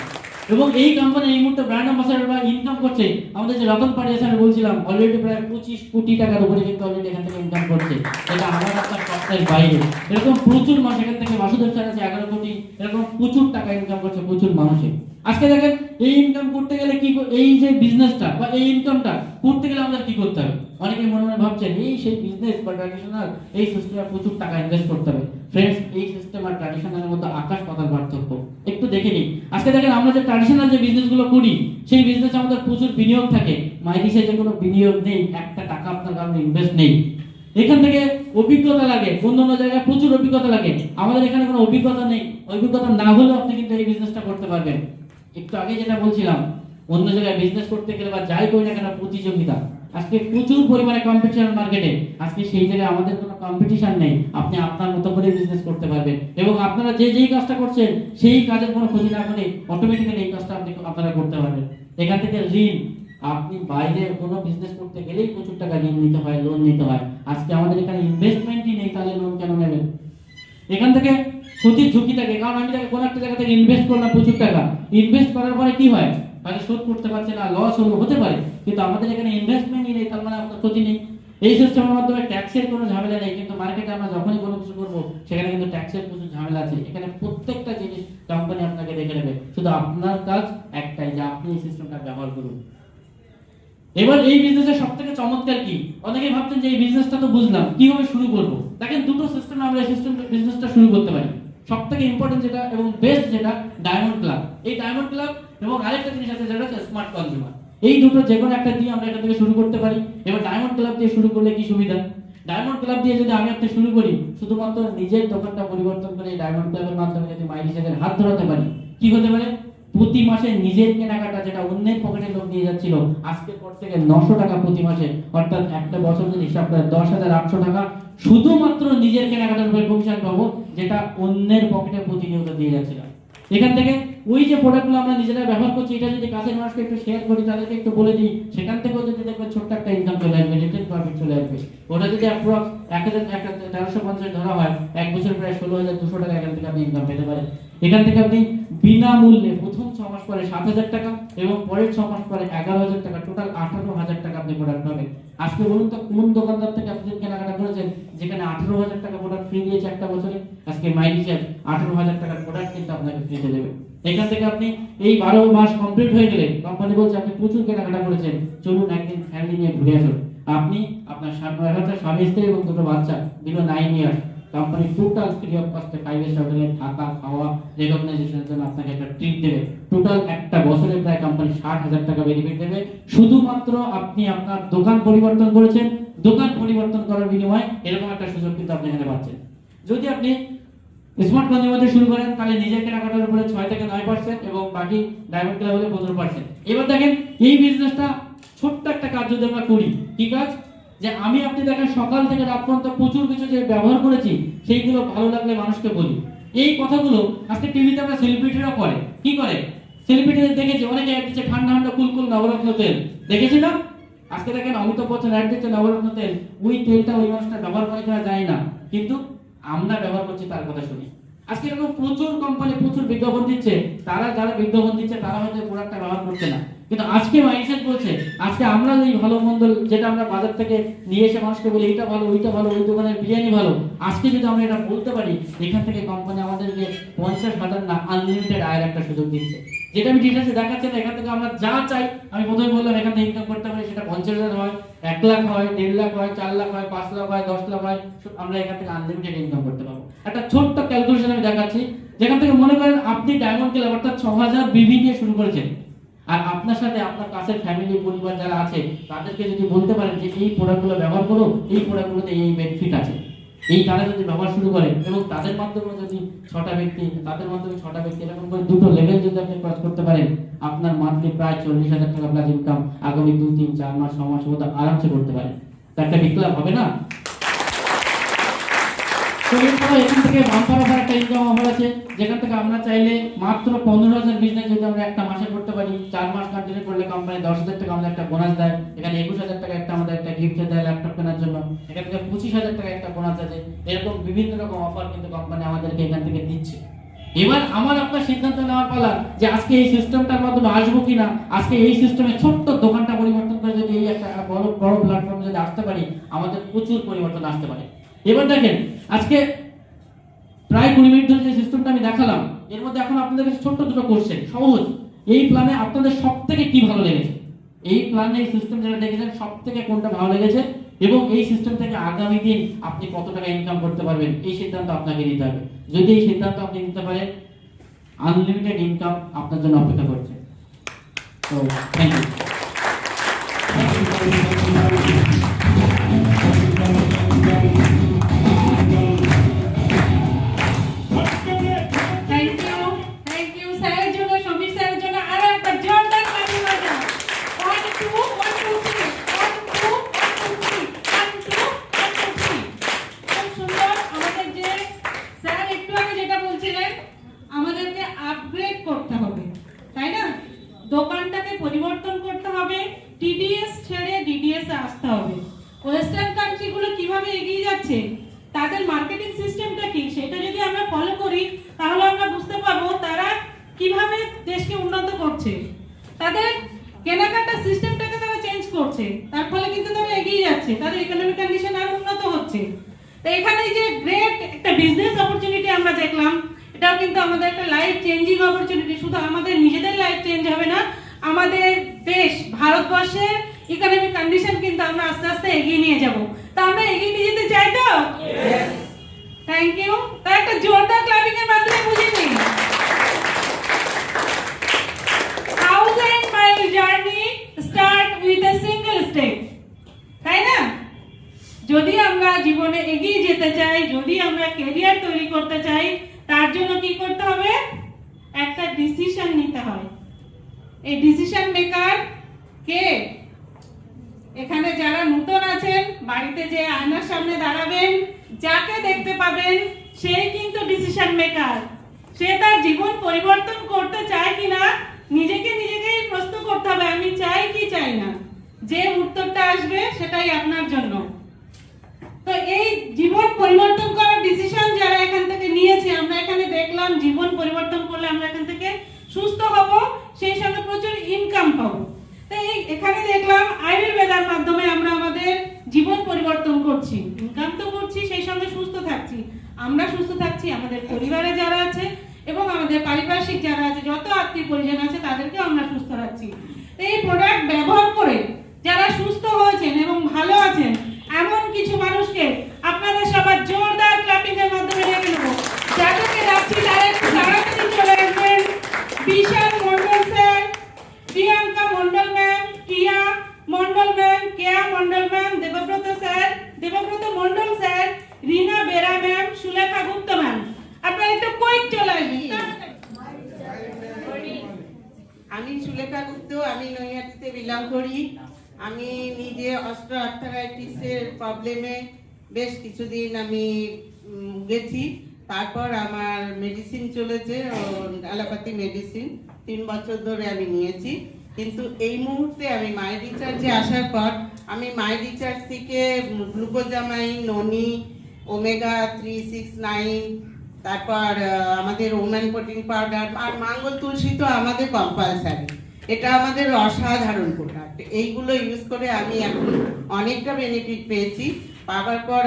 S2: এবং এই কোম্পানি এই মুহূর্তে ব্র্যান্ড অ্যাম্বাসেডর বা ইনকাম করছে, আমাদের যে রতনবাড়ি স্যার বলছিলাম, অলরেডি প্রায় 25 কোটি টাকার উপরে কিন্তু অলরেডি এখান থেকে ইনকাম করছে। এটা আমার আপনার সপ্তাহের বাইরে, এরকম প্রচুর মানুষ এখান থেকে, বাসুদেব স্যার আছে 11 কোটি, এরকম প্রচুর টাকা ইনকাম করছে প্রচুর মানুষে। আজকে দেখেন এই ইনকাম করতে গেলে কি, এই যে বিজনেসটা বা এই ইনকামটা করতে গেলে আমাদের কি করতে হবে? অনেকে মনে মনে ভাবছেন এই সেই বিজনেস বা ট্র্যাডিশনাল, এই সিস্টেমে প্রচুর টাকা ইনভেস্ট করতে হবে। ফ্রেন্ডস, এই সিস্টেম আর ট্র্যাডিশনালের মধ্যে আকাশ পাতাল পার্থক্য। একটু দেখে নিই, আজকে দেখেন আমরা যে ট্র্যাডিশনাল যে বিজনেসগুলো করি, সেই বিজনেসে আমাদের প্রচুর বিনিয়োগ থাকে। মাইরিসে যে কোনো বিনিয়োগ নেই, একটা টাকা আপনার কারণে ইনভেস্ট নেই। এখান থেকে অভিজ্ঞতা লাগে, অন্য জায়গায় প্রচুর অভিজ্ঞতা লাগে, আমাদের এখানে কোনো অভিজ্ঞতা নেই। অভিজ্ঞতা না হলেও আপনি কিন্তু এই বিজনেসটা করতে পারবেন। একটু আগে যেটা বলছিলাম, অন্য জায়গায় বিজনেস করতে গেলে বা যাই করি না কেন প্রতিযোগিতা, আজকে প্রচুর পরিমাণে কম্পিটিশন মার্কেটে। আজকে সেই জায়গায় আমাদের কোনো কম্পিটিশন নেই, আপনি আপনার মতো করে বিজনেস করতে পারবেন এবং আপনারা যেই কাজটা করছেন সেই কাজের কোনো ক্ষতি না করে অটোমেটিক্যালি এই কাজটা আপনারা করতে পারবেন। এখান থেকে ঋণ, আপনি বাইরে কোনো বিজনেস করতে গেলেই প্রচুর টাকা ঋণ নিতে হয়, লোন নিতে হয়। আজকে আমাদের এখানে ইনভেস্টমেন্টই নেই, তাহলে লোন কেন নেবেন? এখান থেকে ক্ষতির ঝুঁকি থাকে, কারণ আমি কোনো একটা জায়গা থেকে ইনভেস্ট করলাম প্রচুর টাকা, ইনভেস্ট করার পরে কি হয়, তাহলে শোধ করতে পারছে না, লস হতে পারে। কিন্তু আমাদের এখানে ইনভেস্টমেন্টই নেই, তার মানে আপনার ক্ষতি নেই। এই সিস্টেমের মাধ্যমে ট্যাক্সের কোনো ঝামেলা নেই, কিন্তু মার্কেটে আমরা যখনই কোনো কিছু করবো সেখানে কিন্তু ট্যাক্সের প্রচুর ঝামেলা আছে। এখানে প্রত্যেকটা জিনিস কোম্পানি আপনাকে দেখে নেবে, শুধু আপনার কাজ একটাই যে আপনি এই সিস্টেমটা ব্যবহার করুন। এবার এই বিজনেসের সবথেকে চমৎকার কি, অনেকে ভাবছেন যে এই বিজনেসটা তো বুঝলাম, কিভাবে শুরু করব? দেখেন, দুটো সিস্টেমে আমরা এই সিস্টেম বিজনেসটা শুরু করতে পারি। সবথেকে ইম্পর্টেন্ট যেটা এবং বেস্ট যেটা, ডায়মন্ড ক্লাব। এই ডায়মন্ড ক্লাব এবং আরেকটা জিনিস আছে যেটা হচ্ছে স্মার্ট কনজিউমার। এই দুটো যে কোনো একটা দিয়ে আমরা এখান থেকে শুরু করতে পারি। এবার ডায়মন্ড ক্লাব দিয়ে শুরু করলে কি সুবিধা? ডায়মন্ড ক্লাব দিয়ে যদি আমি আপনি শুরু করি, শুধুমাত্র নিজের দোকানটা পরিবর্তন করে এই ডায়মন্ড ক্লাবের মাধ্যমে যদি মাইলিজের হাত ধরাতে পারি, কি হতে পারে? প্রতি মাসে নিজের কেনাকাটা যেটা অন্যের পকেটে লোক দিয়ে যাচ্ছিল, আজকের পর থেকে 900 টাকা প্রতি মাসে, অর্থাৎ একটা বছর যদি হিসাব করে 10,800 টাকা শুধুমাত্র নিজের কেনাকাটার উপরে কমিশন পাবো, যেটা অন্যের পকেটে প্রতিনিয়ত দিয়ে যাচ্ছিল। এখান থেকে ওই যে প্রোডাক্টগুলো আমরা নিজেরা ব্যবহার করছি, এটা যদি কাছের মানুষকে একটু শেয়ার করি, তাদেরকে একটু বলে দিই, সেখান থেকেও যদি দেখবেন ছোট্ট একটা ইনকাম চলে আসবে, রিটেল প্রফিট চলে আসবে। ওটা যদি অ্যাপ্রক্স 1350 ধরা হয়, এক বছর প্রায় 16,200 টাকা এখান থেকে আপনি ইনকাম পেতে পারেন। এখান থেকে আপনি বিনামূল্যে প্রথম 6 মাস পরে 7,000 টাকা এবং পরের 6 মাস পরে 11,000 টাকা, টোটাল 18,000 টাকা আপনি প্রোডাক্ট পাবেন। আজকে বলুন তো কোন দোকানদার থেকে আপনি কেনাকাটা করেছেন যেখানে 18,000 টাকা প্রোডাক্ট ফ্রি দিয়েছে একটা বছরে? আজকে মাইলিজের 18,000 টাকার প্রোডাক্ট কিন্তু আপনাকে ফ্রিতে দেবে। এখান থেকে আপনি এই 12 মাস কমপ্লিট হয়ে গেলে কোম্পানি বলছে আপনি প্রচুর কেনাকাটা করেছেন, চলুন একদিন ফ্যামিলি নিয়ে ঘুরে আসুন। আপনি আপনার স্বামী স্ত্রী এবং দুটো বাচ্চা below 9 years, company total free of কস্টে 5 স্টার হোটেলে থাকা খাওয়া রেকগনাইজেশনের জন্য আপনাকে একটা ট্রিট দেবে। টোটাল একটা বছরে প্রায় কোম্পানি 60,000 টাকা বেনিফিট দেবে, শুধুমাত্র আপনি আপনার দোকান পরিবর্তন করেছেন। দোকান পরিবর্তন করার বিনিময়ে এরকম একটা সুযোগ কিন্তু আপনি এখানে পাচ্ছেন। যদি আপনি স্মার্ট কনজিউমার শুরু করেন, তাহলে নিজের কেনাকাটার উপরে 6 থেকে 9% এবং বাকি ডায়মন্ড ক্লাব হলে 15%। এবার দেখেন, এই বিজনেসটা ছোট্ট একটা কাজ যদি আমরা করি, কি কাজ? যে আমি আপনি দেখেন সকাল থেকে রাত পর্যন্ত প্রচুর কিছু যে ব্যবহার করেছি, সেইগুলো ভালো লাগলে মানুষকে বলি। এই কথাগুলো আজকে টিভিতে আমরা সেলিব্রিটিরা করে, কি করে? সেলিব্রিটিদের দেখেছি অনেকে অ্যাড দিচ্ছে ঠান্ডা ঠান্ডা কুলকুল নবরত্ন তেল, দেখেছি না? আজকে দেখেন অমিতাভ বচ্চন অ্যাড দিচ্ছে নবরত্ন তেল, ওই তেলটা ওই মানুষটা ব্যবহার করে কিনা যায় না, কিন্তু আমরা ব্যবহার করছি তার কথা শুনি। আজকে এরকম প্রচুর কোম্পানি প্রচুর বিজ্ঞাপন দিচ্ছে, যারা বিজ্ঞাপন দিচ্ছে তারা হয়তো প্রোডাক্টটা ব্যবহার করছে না, কিন্তু আজকে মাইন্ডসেট বলছে, আজকে আমরা এই ভালো মন্দ যেটা আমরা বাজার থেকে নিয়ে এসে মানুষকে বলি এটা ভালো ওইটা ভালো, ওই দোকানের বিরিয়ানি ভালো, আজকে যদি আমরা এটা বলতে পারি, এখান থেকে কোম্পানি আমাদেরকে 50,000 না আনলিমিটেড আয়ের একটা সুযোগ দিচ্ছে। যেটা আমি ডিটেইলসে দেখাচ্ছি না, এখান থেকে আমরা যা চাই, আমি প্রথমে বললাম এখান থেকে ইনকাম করতে পারি, সেটা 50,000 হয়, 1 লাখ হয়, 1.5 লাখ হয়, 4 লাখ হয়, 5 লাখ হয়, 10 লাখ হয়, আমরা এখান থেকে আনলিমিটেড ইনকাম করতে পারবো। একটা ছোট্ট ক্যালকুলেশন আমি দেখাচ্ছি, যেখান থেকে মনে করেন আপনি ডায়মন্ড ক্লাব অর্থাৎ 6,000 বিবি দিয়ে শুরু করেছেন, আর আপনার সাথে আপনার কাছের ফ্যামিলি পরিবার যারা আছে তাদেরকে যদি বলতে পারেন যে এই প্রোডাক্টগুলো ব্যবহার করো, এই প্রোডাক্টগুলোতে এই বেনিফিট আছে, এই তারা যদি ব্যবহার শুরু করে এবং তাদের মাধ্যমে যদি 6টা ব্যক্তি, তাদের মাধ্যমে 6টা ব্যক্তি, এরকম করে দুটো লেভেল যদি আপনি ক্রস করতে পারেন, আপনার মান্থলি প্রায় 40,000 টাকা প্লাস ইনকাম আগামী 2, 3, 4 মাস 6 মাস মতো আরামসে করতে পারেন। তা একটা বিপ্লব হবে না? তো এরপরে এখান থেকে বাম্পার অফার একটা ইনকাম অফার আছে, যেখান থেকে আমরা চাইলে মাত্র 15,000 বিজনেস যদি আমরা একটা মাসে করতে পারি, 4 মাস কন্টিনিউ করলে কোম্পানি 10,000 টাকা আমাদের একটা বোনাস দেয়। এখানে 21,000 টাকা একটা আমাদের একটা গিফট দেয় ল্যাপটপ কেনার জন্য, এখান থেকে 25,000 টাকা একটা বোনাস আছে। এরকম বিভিন্ন রকম অফার কিন্তু কোম্পানি আমাদেরকে এখান থেকে দিচ্ছে। এবার আমার আপনার সিদ্ধান্ত নেওয়ার পালা যে আজকে এই সিস্টেমটার মাধ্যমে আসবো কিনা, আজকে এই সিস্টেমে ছোট্ট দোকানটা পরিবর্তন করে যদি এই একটা বড় প্ল্যাটফর্মে যদি আসতে পারি, আমাদের প্রচুর পরিবর্তন আসতে পারে। এবার দেখেন, আজকে প্রায় 20 মিনিট ধরে যে সিস্টেমটা আমি দেখালাম, এর মধ্যে এখন আপনাদের কাছে ছোট্ট দুটো কোশ্চেন, সহজ। এই প্ল্যানে আপনাদের সবথেকে কি ভালো লেগেছে? এই প্ল্যানে এই সিস্টেম যেটা দেখেছেন সবথেকে কোনটা ভালো লেগেছে এবং এই সিস্টেম থেকে আগামী দিন আপনি কত টাকা ইনকাম করতে পারবেন, এই সিদ্ধান্ত আপনাকে নিতে হবে। যদি এই সিদ্ধান্ত আপনি নিতে পারেন, আনলিমিটেড ইনকাম আপনার জন্য অপেক্ষা করছে। তো থ্যাংক ইউ।
S1: দোকানটাকে পরিবর্তন করতে হবে, টিডিএস ছেড়ে ডিডিএস এ আসতে হবে। ওয়েস্টার্ন কান্ট্রিগুলো কিভাবে এগিয়ে যাচ্ছে, তাদের মার্কেটিং সিস্টেমটা কি, সেটা যদি আমরা ফলো করি তাহলে আমরা বুঝতে পারবো তারা কিভাবে দেশকে উন্নত করছে। তাদের কেনাকাটা সিস্টেমটাকে তারা চেঞ্জ করছে, তার ফলে কিন্তু তারা এগিয়ে যাচ্ছে, তাদের ইকোনমিক কন্ডিশন আরো উন্নত হচ্ছে। তো এখানে যে গ্রেট একটা বিজনেস অপরচুনিটি আমরা দেখলাম, এটাও কিন্তু আমাদের একটা লাইফ চেঞ্জিং অপরচুনিটি। শুধু আমাদের নিজেদের লাইফ চেঞ্জ হবে না, আমাদের দেশ ভারতবর্ষের ইকোনমিক কন্ডিশন কিন্তু আমরা আস্তে আস্তে এগিয়ে নিয়ে যাব। তো আমরা এগিয়ে নিয়ে যেতে চাই তো? Thank you. তাই একটা জোরদার ক্লাপিং এর মাধ্যমে বুঝিয়ে নিই। 1000 mile journey start with a single step, তাই না? যদি আমরা জীবনে এগিয়ে যেতে চাই, যদি আমরা ক্যারিয়ার তৈরি করতে চাই, তার জন্য কি করতে হবে? একটা ডিসিশন নিতে হয়। এই ডিসিশন মেকার কে? এখানে যারা নতুন আছেন, বাড়িতে যে আয়নার সামনে দাঁড়াবেন, যাকে দেখতে পাবেন সেই কিন্তু ডিসিশন মেকার। সে তার জীবন পরিবর্তন করতে চায় কিনা নিজেকেই প্রশ্ন করতে হবে, আমি চাই কি চাই না। যে উত্তরটা আসবে সেটাই আপনার জন্য। তো এই জীবন পরিবর্তন করার ডিসিশন যারা এখান থেকে নিয়েছে, আমরা এখানে দেখলাম জীবন পরিবর্তন করলে আমরা এখান থেকে সুস্থ হব, সেই সঙ্গে প্রচুর ইনকাম পাবো। তো এখানে দেখলাম আয়ুর্বেদার মাধ্যমে আমরা আমাদের জীবন পরিবর্তন করছি, ইনকাম তো করছি, সেই সঙ্গে সুস্থ থাকছি। আমরা সুস্থ থাকছি, আমাদের পরিবারে যারা আছে এবং আমাদের পারিপার্শ্বিক যারা আছে, যত আত্মীয় পরিজন আছে, তাদেরকেও আমরা সুস্থ রাখছি। এই প্রোডাক্ট ব্যবহার করে যারা সুস্থ হয়েছেন এবং ভালো আছেন এমন কিছু মানুষকে আপনাদের সবার জোরদার ক্ল্যাপিং এর মাধ্যমে ডেকে নেব। যাদেরকে রাখছি তারা একটু তাড়াতাড়ি চলে আসবেন। Bishal Mondal sir, Priyanka Mondal ma'am, Kiya Mondal ma'am, Keya Mondal ma'am, Debabrata sir, Debabrata Mondal sir, Rina Bera ma'am, Sulekha Gupta ma'am. আপনারা একটু কুইক চলে আসবেন।
S3: আমি সুলেখা গুপ্ত, আমি নৈহাটিতে বিলং করি। আমি নিজে অস্টিওআর্থ্রাইটিসের প্রবলেমে বেশ কিছুদিন আমি গেছি। তারপর আমার মেডিসিন চলেছে, অ্যালোপ্যাথি মেডিসিন 3 বছর ধরে আমি নিয়েছি। কিন্তু এই মুহূর্তে আমি মাই রিচার্জে আসার পর আমি মাই রিচার্জ থেকে গ্লুকোজামাইন, ননি, ওমেগা 369, তারপর আমাদের ওম্যান প্রোটিন পাউডার আর মাঙ্গল তুলসী তো আমাদের কম্পালসারি। এটা আমাদের অসাধারণ প্রোডাক্ট। এইগুলো ইউজ করে আমি এখন অনেকটা বেনিফিট পেয়েছি। পাওয়ার পর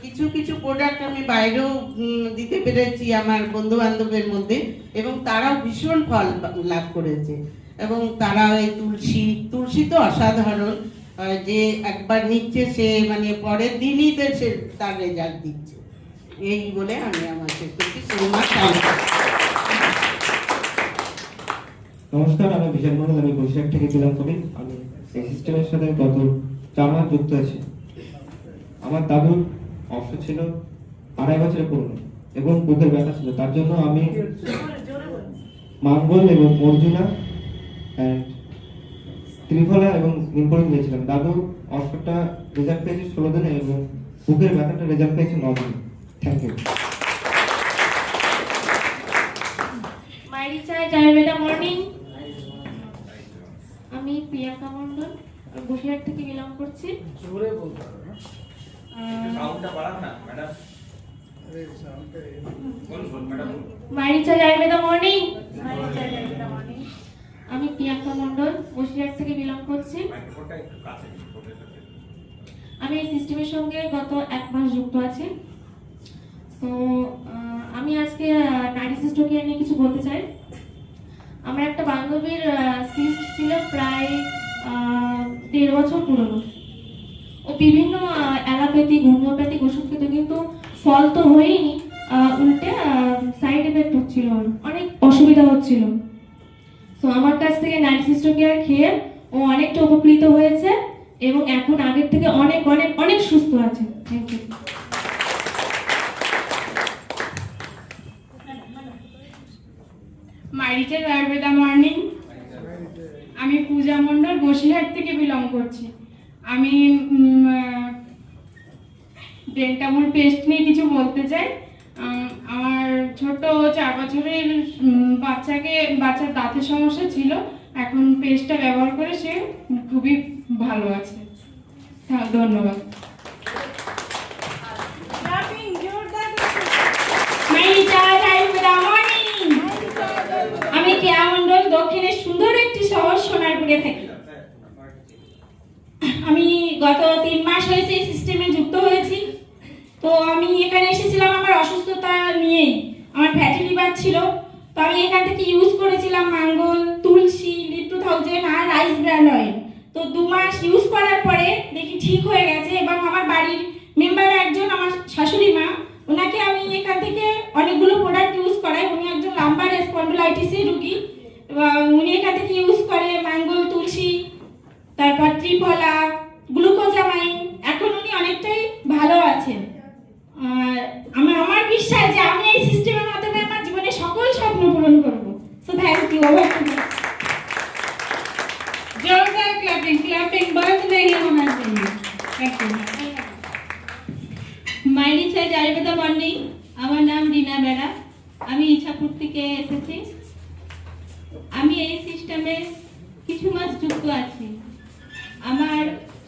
S3: কিছু কিছু প্রোডাক্ট আমি বাইরেও দিতে পেরেছি আমার বন্ধু বান্ধবের মধ্যে, এবং তারাও ভীষণ ফল লাভ করেছে। এবং তারা এই তুলসী তো অসাধারণ, যে একবার নিচ্ছে সে মানে পরের দিনই তো সে তার রেজাল্ট দিচ্ছে। এই বলে আমি আমার শেষ করছি।
S4: নমস্কার, আমি বিশাল মন্ডল, আমি বৈশাখ থেকে বিলং করি। আমি এই সিস্টেমের সাথে গত 4 মাস যুক্ত আছি। আমার দাদুর অর্থ ছিল 2.5 বছরের পুরনো এবং বুকের ব্যথা ছিল। তার জন্য আমি মাঙ্গল এবং অর্জুনা অ্যান্ড ত্রিফলা এবং নিমপরি নিয়েছিলাম। দাদু অর্থটা রেজাল্ট পেয়েছে 16 দিনে এবং বুকের ব্যথাটা রেজাল্ট পেয়েছে 9 দিনে। Thank you.
S5: My recharge Ayurveda morning. আমি প্রিয়াঙ্কা মন্ডল, বসিরহাট থেকে বিলং করছি। My recharge Ayurveda morning. আমি প্রিয়াঙ্কা মন্ডল, বসিরহাট থেকে বিলং করছি। আমি এই সিস্টেমের সঙ্গে গত 1 মাস যুক্ত আছি। তো আমি আজকে নারী সিস্টোকে নিয়ে কিছু বলতে চাই। আমার একটা বান্ধবীর সিস্ট ছিল প্রায় 1.5 বছর পুরনো। ও বিভিন্ন অ্যালোপ্যাথিক, হোমিওপ্যাথিক ওষুধ খেতে কিন্তু ফল তো হয়নি, উল্টে সাইড এফেক্ট হচ্ছিল, অনেক অসুবিধা হচ্ছিল। তো আমার কাছ থেকে নারী সিস্টো কেয়ার খেয়ে ও অনেকটা উপকৃত হয়েছে এবং এখন আগের থেকে অনেক অনেক অনেক সুস্থ আছে। Thank you.
S6: My recharge Ayurveda morning. আমি পূজা মণ্ডল, বসিরহাট থেকে বিলং করছি। আমি ডেন্টামল পেস্ট নিয়ে কিছু বলতে চাই। আমার ছোট 4 বছরের বাচ্চার দাঁতের সমস্যা ছিল, এখন পেজটা ব্যবহার করে সে খুবই ভালো আছে। হ্যাঁ, ধন্যবাদ।
S7: আমি কেয়া মন্ডল, দক্ষিণের সুন্দর একটি শহর সোনারপুরে থাকি। আমি গত 3 মাস হয়েছে এই সিস্টেমে যুক্ত হয়েছি। তো আমি এখানে এসেছিলাম আমার অসুস্থতা নিয়ে, আমার ফ্যাটি লিভার ছিল। তো আমি এখান থেকে ইউজ করেছিলাম মাঙ্গল, তুলসী, লিপ 2000 আর রাইস ব্র্যান্ড অয়েল। তো 2 মাস ইউজ করার পরে দেখি ঠিক হয়ে গেছে, এবং আমার বাড়ির মেম্বার একজন, আমার শাশুড়ি মা, ওনাকে আমি এখান থেকে অনেকগুলো প্রোডাক্ট ইউজ করাই। উনি একজন লাম্বার স্পন্ডলাইটিসের রোগী, এবং উনি এখান থেকে ইউজ করে মাঙ্গল, তুলসী, তারপর ত্রিফলা, গ্লুকোজামাইন। এখন উনি অনেকটাই ভালো আছেন। আর আমার বিশ্বাস যে আমি এই সিস্টেমের মাধ্যমে আমার জীবনে সকল স্বপ্ন পূরণ করব। So thank you.
S1: जोरदार क्लैपिंग बंद नहीं होना चाहिए। Thank you.
S8: মাই নিচাই জারিবেদা মন্ডি, আমার নাম রিনা বেড়া, আমি ইছাপুর থেকে এসেছি। আমি এই সিস্টেমে কিছু মাস যুক্ত আছি। আমার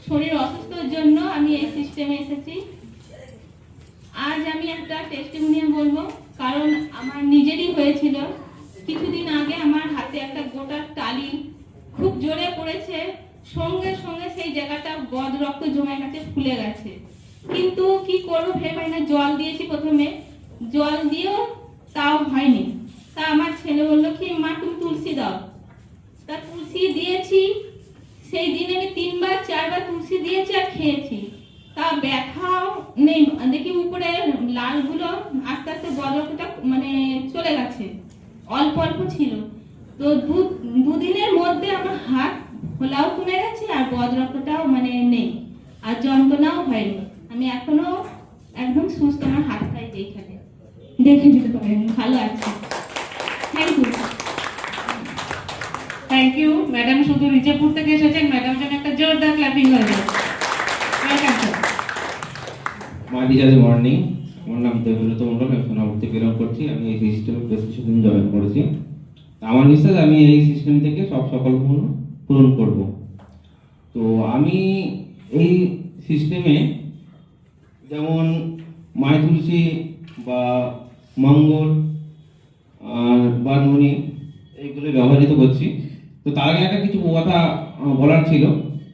S8: শরীর অসুস্থর জন্য আমি এই সিস্টেমে এসেছি। আজ আমি একটা টেস্টিমোনিয়াল বলবো, কারণ আমার নিজেরই হয়েছিল। কিছুদিন আগে আমার হাতে একটা গোটা টালি খুব জোরে পড়েছে, সঙ্গে সঙ্গে সেই জায়গাটা বদ রক্ত জমে গেছে, ফুলে গেছে। কিন্তু কি করবো ভেবে পাই না, জল দিয়েছি প্রথমে, জল দিয়েও তাও হয়নি। তা আমার ছেলে বললো কি, মা তুমি তুলসী দাও। তা তুলসী দিয়েছি, সেই দিন আমি 3-4বার তুলসী দিয়েছি আর খেয়েছি। তা ব্যথাও নেই, দেখি উপরে লালগুলো আস্তে আস্তে বদরক্তটা মানে চলে গেছে, অল্প অল্প ছিল। তো দুদিনের মধ্যে আমার হাত ফোলাও কমে গেছে, আর বদরক্তটাও মানে নেই, আর যন্ত্রণাও হয়নি। আমি এখনো একদম সুস্থ, আমার হাতটাই এইখানে দেখে দিতে পারেন, ভালো আছে। Thank you.
S1: Thank you. Madam শুধু রিজেপুর থেকে এসেছেন, ম্যাডাম জন্য একটা জোরদার ক্ল্যাপিং হয়ে যাবে। Welcome sir.
S9: My teacher morning, আমার নাম দেবব্রত মন্ডল, আমি সোনারপুর থেকে বিলং করছি। আমি এই সিস্টেমে বেশ কিছুদিন জয়েন করেছি। আমার বিশ্বাস আমি এই সিস্টেম থেকে সকল পূরণ করব। তো আমি এই সিস্টেমে যেমন মাই তুলসী বা মঙ্গল বা নুনি এইগুলো ব্যবহৃত করছি। তো তার আগে একটা কিছু কথা বলার ছিল।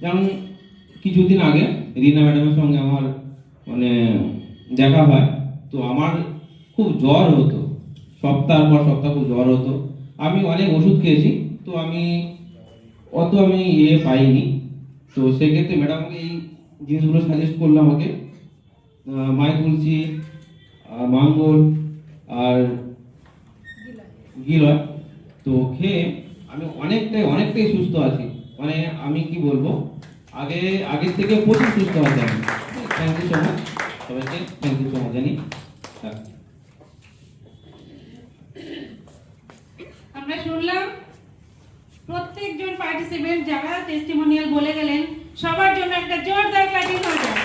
S9: যেমন কিছুদিন আগে রিনা ম্যাডামের সঙ্গে আমার মানে দেখা হয়। তো আমার খুব জ্বর হতো, সপ্তাহ পর সপ্তাহ খুব জ্বর হতো। আমি অনেক ওষুধ খেয়েছি, তো আমি পাইনি। তো সেক্ষেত্রে ম্যাডাম আমাকে এই জিনিসগুলো সাজেস্ট করলো আমাকে, মাই তুলসী, মাঙ্গল আর গিলয়। তো খেয়ে আমি অনেকটাই সুস্থ আছি। মানে আমি কি বলবো, আগের থেকে প্রচুর সুস্থ আছি আমি। থ্যাংক ইউ সো মাচ সবাইকে, থ্যাংক ইউ সো মাচ জানি।
S1: আমরা শুনলাম প্রত্যেকজন পার্টিসিপেন্ট যারা টেস্টিমোনিয়াল বলে গেলেন, সবার জন্য একটা জোরদার ক্ল্যাপিং হয়ে যায়।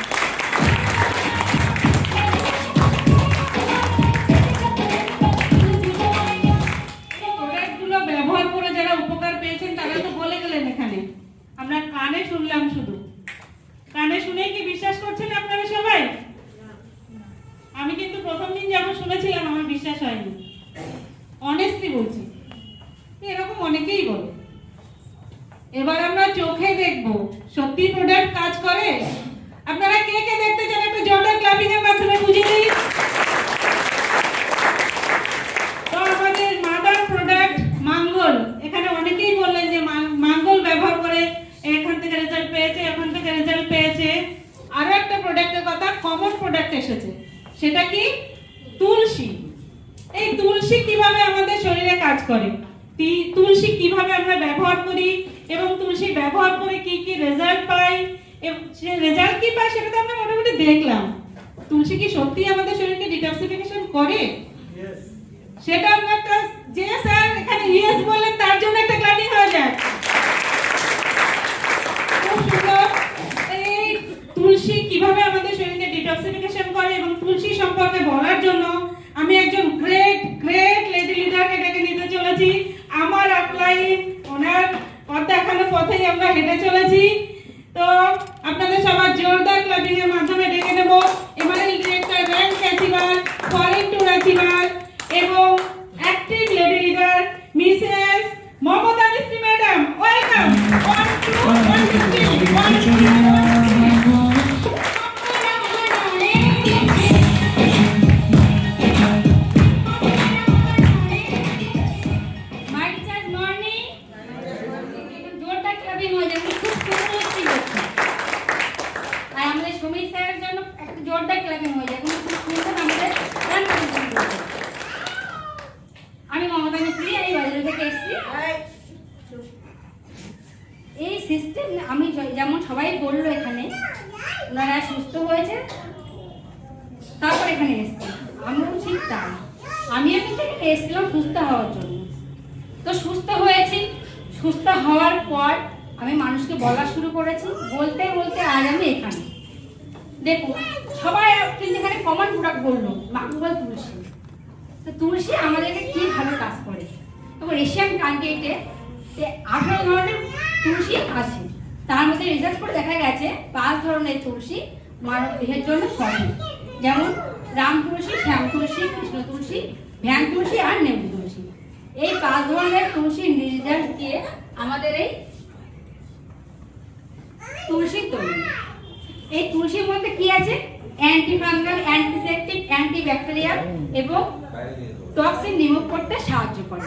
S1: প্রোডাক্টগুলো ব্যবহার করে যারা উপকার পেয়েছেন তারা তো বলে গেলেন এখানে, আমরা কানে শুনলাম শুধু। কানে শুনেই কি বিশ্বাস করছেন আপনারা সবাই? আমি কিন্তু প্রথম দিন যখন শুনেছিলাম আমার বিশ্বাস হয়নি, অনেস্টলি বলছি। এরকম অনেকেই বলে। এবার আমরা চোখে দেখব সত্যি প্রোডাক্ট কাজ করে। আপনারা কে কে দেখতে চান একটু জোরদার ক্ল্যাপিং এর মাধ্যমে বুঝিয়ে দিই। তো আমাদের মাদার প্রোডাক্ট মাঙ্গল, এখানে অনেকেই বললেন যে মাঙ্গল ব্যবহার করে এখান থেকে রেজাল্ট পেয়েছে, এখান থেকে রেজাল্ট পেয়েছে। আরো একটা প্রোডাক্টের কথা, কমন প্রোডাক্ট এসেছে, সেটা কি? তুলসী। এই তুলসী কিভাবে আমাদের শরীরে কাজ করে, তুলসী কিভাবে আমরা ব্যবহার করি, এবং তুলসী ব্যবহার করে কি কি রেজাল্ট পাই, সে রেজাল্ট কি পাই সেটা তো আমরা মোটামুটি দেখলাম। তুলসী কি সত্যি আমাদের শরীরকে ডিটক্সিফিকেশন করে? সেটা আমরা একটা, যে স্যার এখানে ইয়েস বললেন তার জন্য একটা ক্ল্যাপিং হয়ে যায়। খুব সুন্দর। এই তুলসী কিভাবে আমাদের শরীরকে ডিটক্সিফিকেশন করে এবং তুলসী সম্পর্কে বলার জন্য আমি একজন গ্রেট লেডি লিডারকে ডেকে নিতে চলেছি। আমার আপলাইন ওনার পথেই আমরা হেঁটে চলেছি। তো আপনাদের সবার জোরদার ক্লাবিং এর মাধ্যমে ডেকে নেব MRL director rank achiever, foreign tour achiever এবং active lady leader Mrs Mamata Mistry madam. Welcome. 1 2 1
S7: my teachers morning. জোরদার ক্লাবিং হয়ে যাবে, খুব সুন্দর ছিল। আর আমাদের সমীর স্যারের জন্য একটা জোরদার ক্লাবিং হয়ে যাবে, খুব সুন্দর আমাদের গান পরিবেশন করবে। আমি মমতা মিস্ত্রি, এই বাজার থেকে এসেছি। এই সিস্টেম আমি যেমন সবাই বললো এখানে ওনারা সুস্থ হয়েছে তারপর এখানে এসেছি, আমিও ঠিক তাই। আমিও কিন্তু এখানে এসেছিলাম সুস্থ হওয়ার জন্য। তো সুস্থ হয়েছি, সুস্থ হওয়ার পর আমি মানুষকে বলা শুরু করেছি, বলতে বলতে আজ আমি এখানে। দেখুন সবাই কিন্তু এখানে কমন প্রোডাক্ট বললো মাঙ্গল তুলসী। তো তুলসী আমাদেরকে কি ভালো কাজ করে। এবং এশিয়ান কান্ট্রিতে 18 ধরনের তুলসী আছে, তার মধ্যে রিসার্চ করে দেখা গেছে 5 ধরনের তুলসী মানব দেহের জন্য সঠিক, যেমন রাম তুলসী, শ্যাম তুলসী, কৃষ্ণ তুলসী, ভ্যান তুলসী আর নেবু তুলসী। এই 5 ধরনের তুলসীর রিসার্চ দিয়ে আমাদের এই তুলসী তৈরি। এই তুলসীর মধ্যে কি আছে? অ্যান্টিফাঙ্গাল, অ্যান্টিসেপটিক, অ্যান্টিব্যাকটেরিয়াল এবং টক্সিন রিমুভ করতে সাহায্য করে।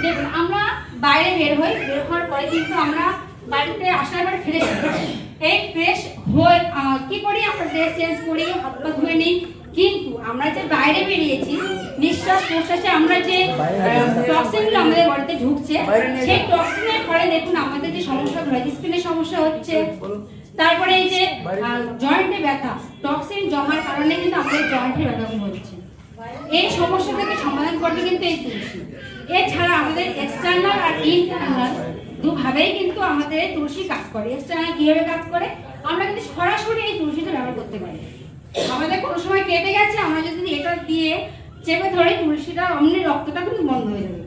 S7: দেখুন আমরা বাইরে বের হওয়ার পরে কিন্তু আমরা বাড়িতে আসার পরে ফ্রেশ এই ফ্রেশ হয়ে কি করি, আমরা ড্রেস চেঞ্জ করি, হাত পা ধুয়ে নিই। কিন্তু আমরা যে বাইরে বেরিয়েছি নিঃশ্বাস প্রশ্বাসে আমরা যে টক্সিনগুলো আমাদের বডিতে ঢুকছে, সেই টক্সিনের ফলে দেখুন আমাদের যে সমস্যাগুলো হয়, স্কিনের সমস্যা হচ্ছে, তারপরে এই যে জয়েন্টে ব্যথা, টক্সিন জমার কারণে কিন্তু আমাদের জয়েন্টে ব্যথাগুলো হচ্ছে। এই সমস্যা থেকে সমাধান করবে কিন্তু এই তুলসী। এছাড়া আমাদের এক্সটার্নাল আর ইন্টারনাল দুভাবেই কিন্তু আমাদের এই তুলসী কাজ করে। এক্সটার্নাল কিভাবে কাজ করে, আমরা কিন্তু সরাসরি এই তুলসীটা ব্যবহার করতে পারি। আমাদের কোনো সময় কেটে গেছে, আমরা যদি এটা দিয়ে চেপে ধরে তুলসীটা অমনি রক্তটা কিন্তু বন্ধ হয়ে যাবে।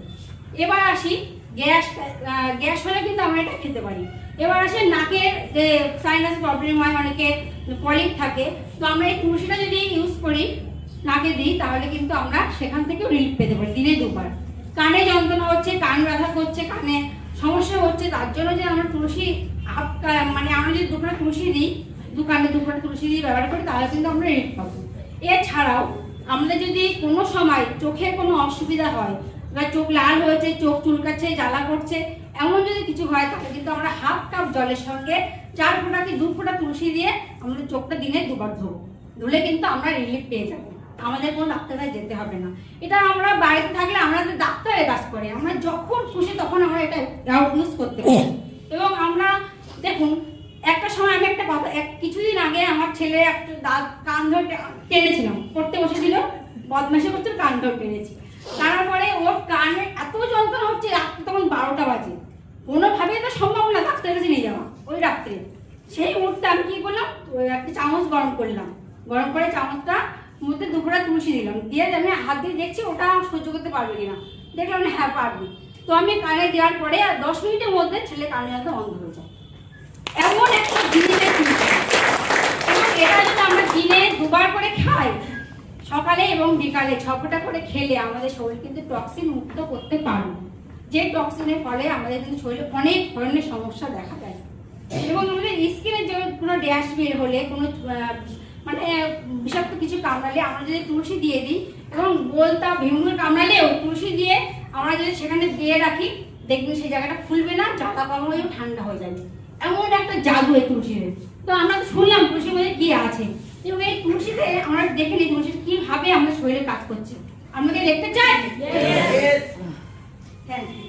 S7: এবার আসি গ্যাস হলে কিন্তু আমরা এটা খেতে পারি। এবার আসে নাকের যে সাইনাস প্রবলেম হয়, অনেকে পলিপ থাকে, তো আমরা এই তুলসীটা যদি ইউজ করি নাকে দিই তাহলে কিন্তু আমরা সেখান থেকেও রিলিফ পেতে পারি দিনে 2 বার। কানে যন্ত্রণা হচ্ছে, কান ব্যথা করছে, কানে সমস্যা হচ্ছে, তার জন্য যে আমরা তুলসী মানে আমরা যদি 2 ফোঁটা তুলসী দিই, কানে 2 ফোঁটা তুলসী দিয়ে ব্যবহার করি তাহলে কিন্তু আমরা রিলিফ পাবো। এছাড়াও আমাদের যদি কোনো সময় চোখে কোনো অসুবিধা হয় বা চোখ লাল হয়েছে, চোখ চুলকাচ্ছে, জ্বালা করছে, এমন যদি কিছু হয় তাহলে কিন্তু আমরা 1/2 কাপ জলের সঙ্গে 4 ফোঁটা কি 2 ফোঁটা তুলসী দিয়ে আমাদের চোখটা দিনে 2 বার ধোবো, ধুলে কিন্তু আমরা রিলিফ পেয়ে যাবো। আমাদের কোনো ডাক্তারের যেতে হবে না। এটা আমরা বাড়িতে থাকলে আমাদের ডাক্তারে কাজ করে, আমরা যখন খুশি তখন আমরা এটা ইউজ করতে পারি। এবং আমরা দেখুন একটা সময় আমি একটা কথা, কিছুদিন আগে আমার ছেলে একটা কান ধরে টেনেছিলাম, পড়তে বসেছিল, বদমাশি করছিল, কান ধরে টেনেছি। তারপরে ওর কানে এত যন্ত্রণা হচ্ছে, রাত্রে তখন 12টা বাজে, কোনোভাবেই তো সম্ভব না ডাক্তারের কাছে নিয়ে যাওয়া ওই রাত্রে। সেই মুহূর্তে আমি কি করলাম, একটা চামচ গরম করলাম, গরম করে চামচটা মধ্যে 2 ফোঁটা তুলসী দিলাম, দিয়ে আমি হাত দিয়ে দেখছি ওটা সহ্য করতে পারবে কিনা। দেখলাম না হ্যাঁ পারবি। তো আমি কানে দেওয়ার পরে 10 মিনিটের মধ্যে ছেলে কানে যাতে বন্ধ হয়ে যায়। এমন একটা জিনিসের তুলসী, এবং এটা যদি আমরা দিনে 2 বার করে খাই, সকালে এবং বিকালে 6 ফোঁটা করে খেলে আমাদের শরীর কিন্তু টক্সিন মুক্ত করতে পারবে। যে টক্সিনের ফলে আমাদের কিন্তু শরীরে অনেক ধরনের সমস্যা দেখা যায়। এবং আমাদের স্কিনের যে কোনো ড্যাশ বের হলে, কোনো মানে বিষাক্ত কিছু কামড়ালে আমরা যদি তুলসী দিয়ে দিই, এবং বলতা ভীমগুলো কামড়ালেও তুলসী দিয়ে আমরা যদি সেখানে দিয়ে রাখি, দেখবেন সেই জায়গাটা ফুলবে না, জ্বালা কম হয়ে ঠান্ডা হয়ে যাবে। এমন একটা জাদু এই তুলসীর। তো আমরা তো শুনলাম তুলসীর মধ্যে কি আছে, এবং এই তুলসীতে আমরা দেখে নিই তুলসীটা কিভাবে আমাদের শরীরে কাজ করছে। আপনাকে দেখতে চাই? Thank you.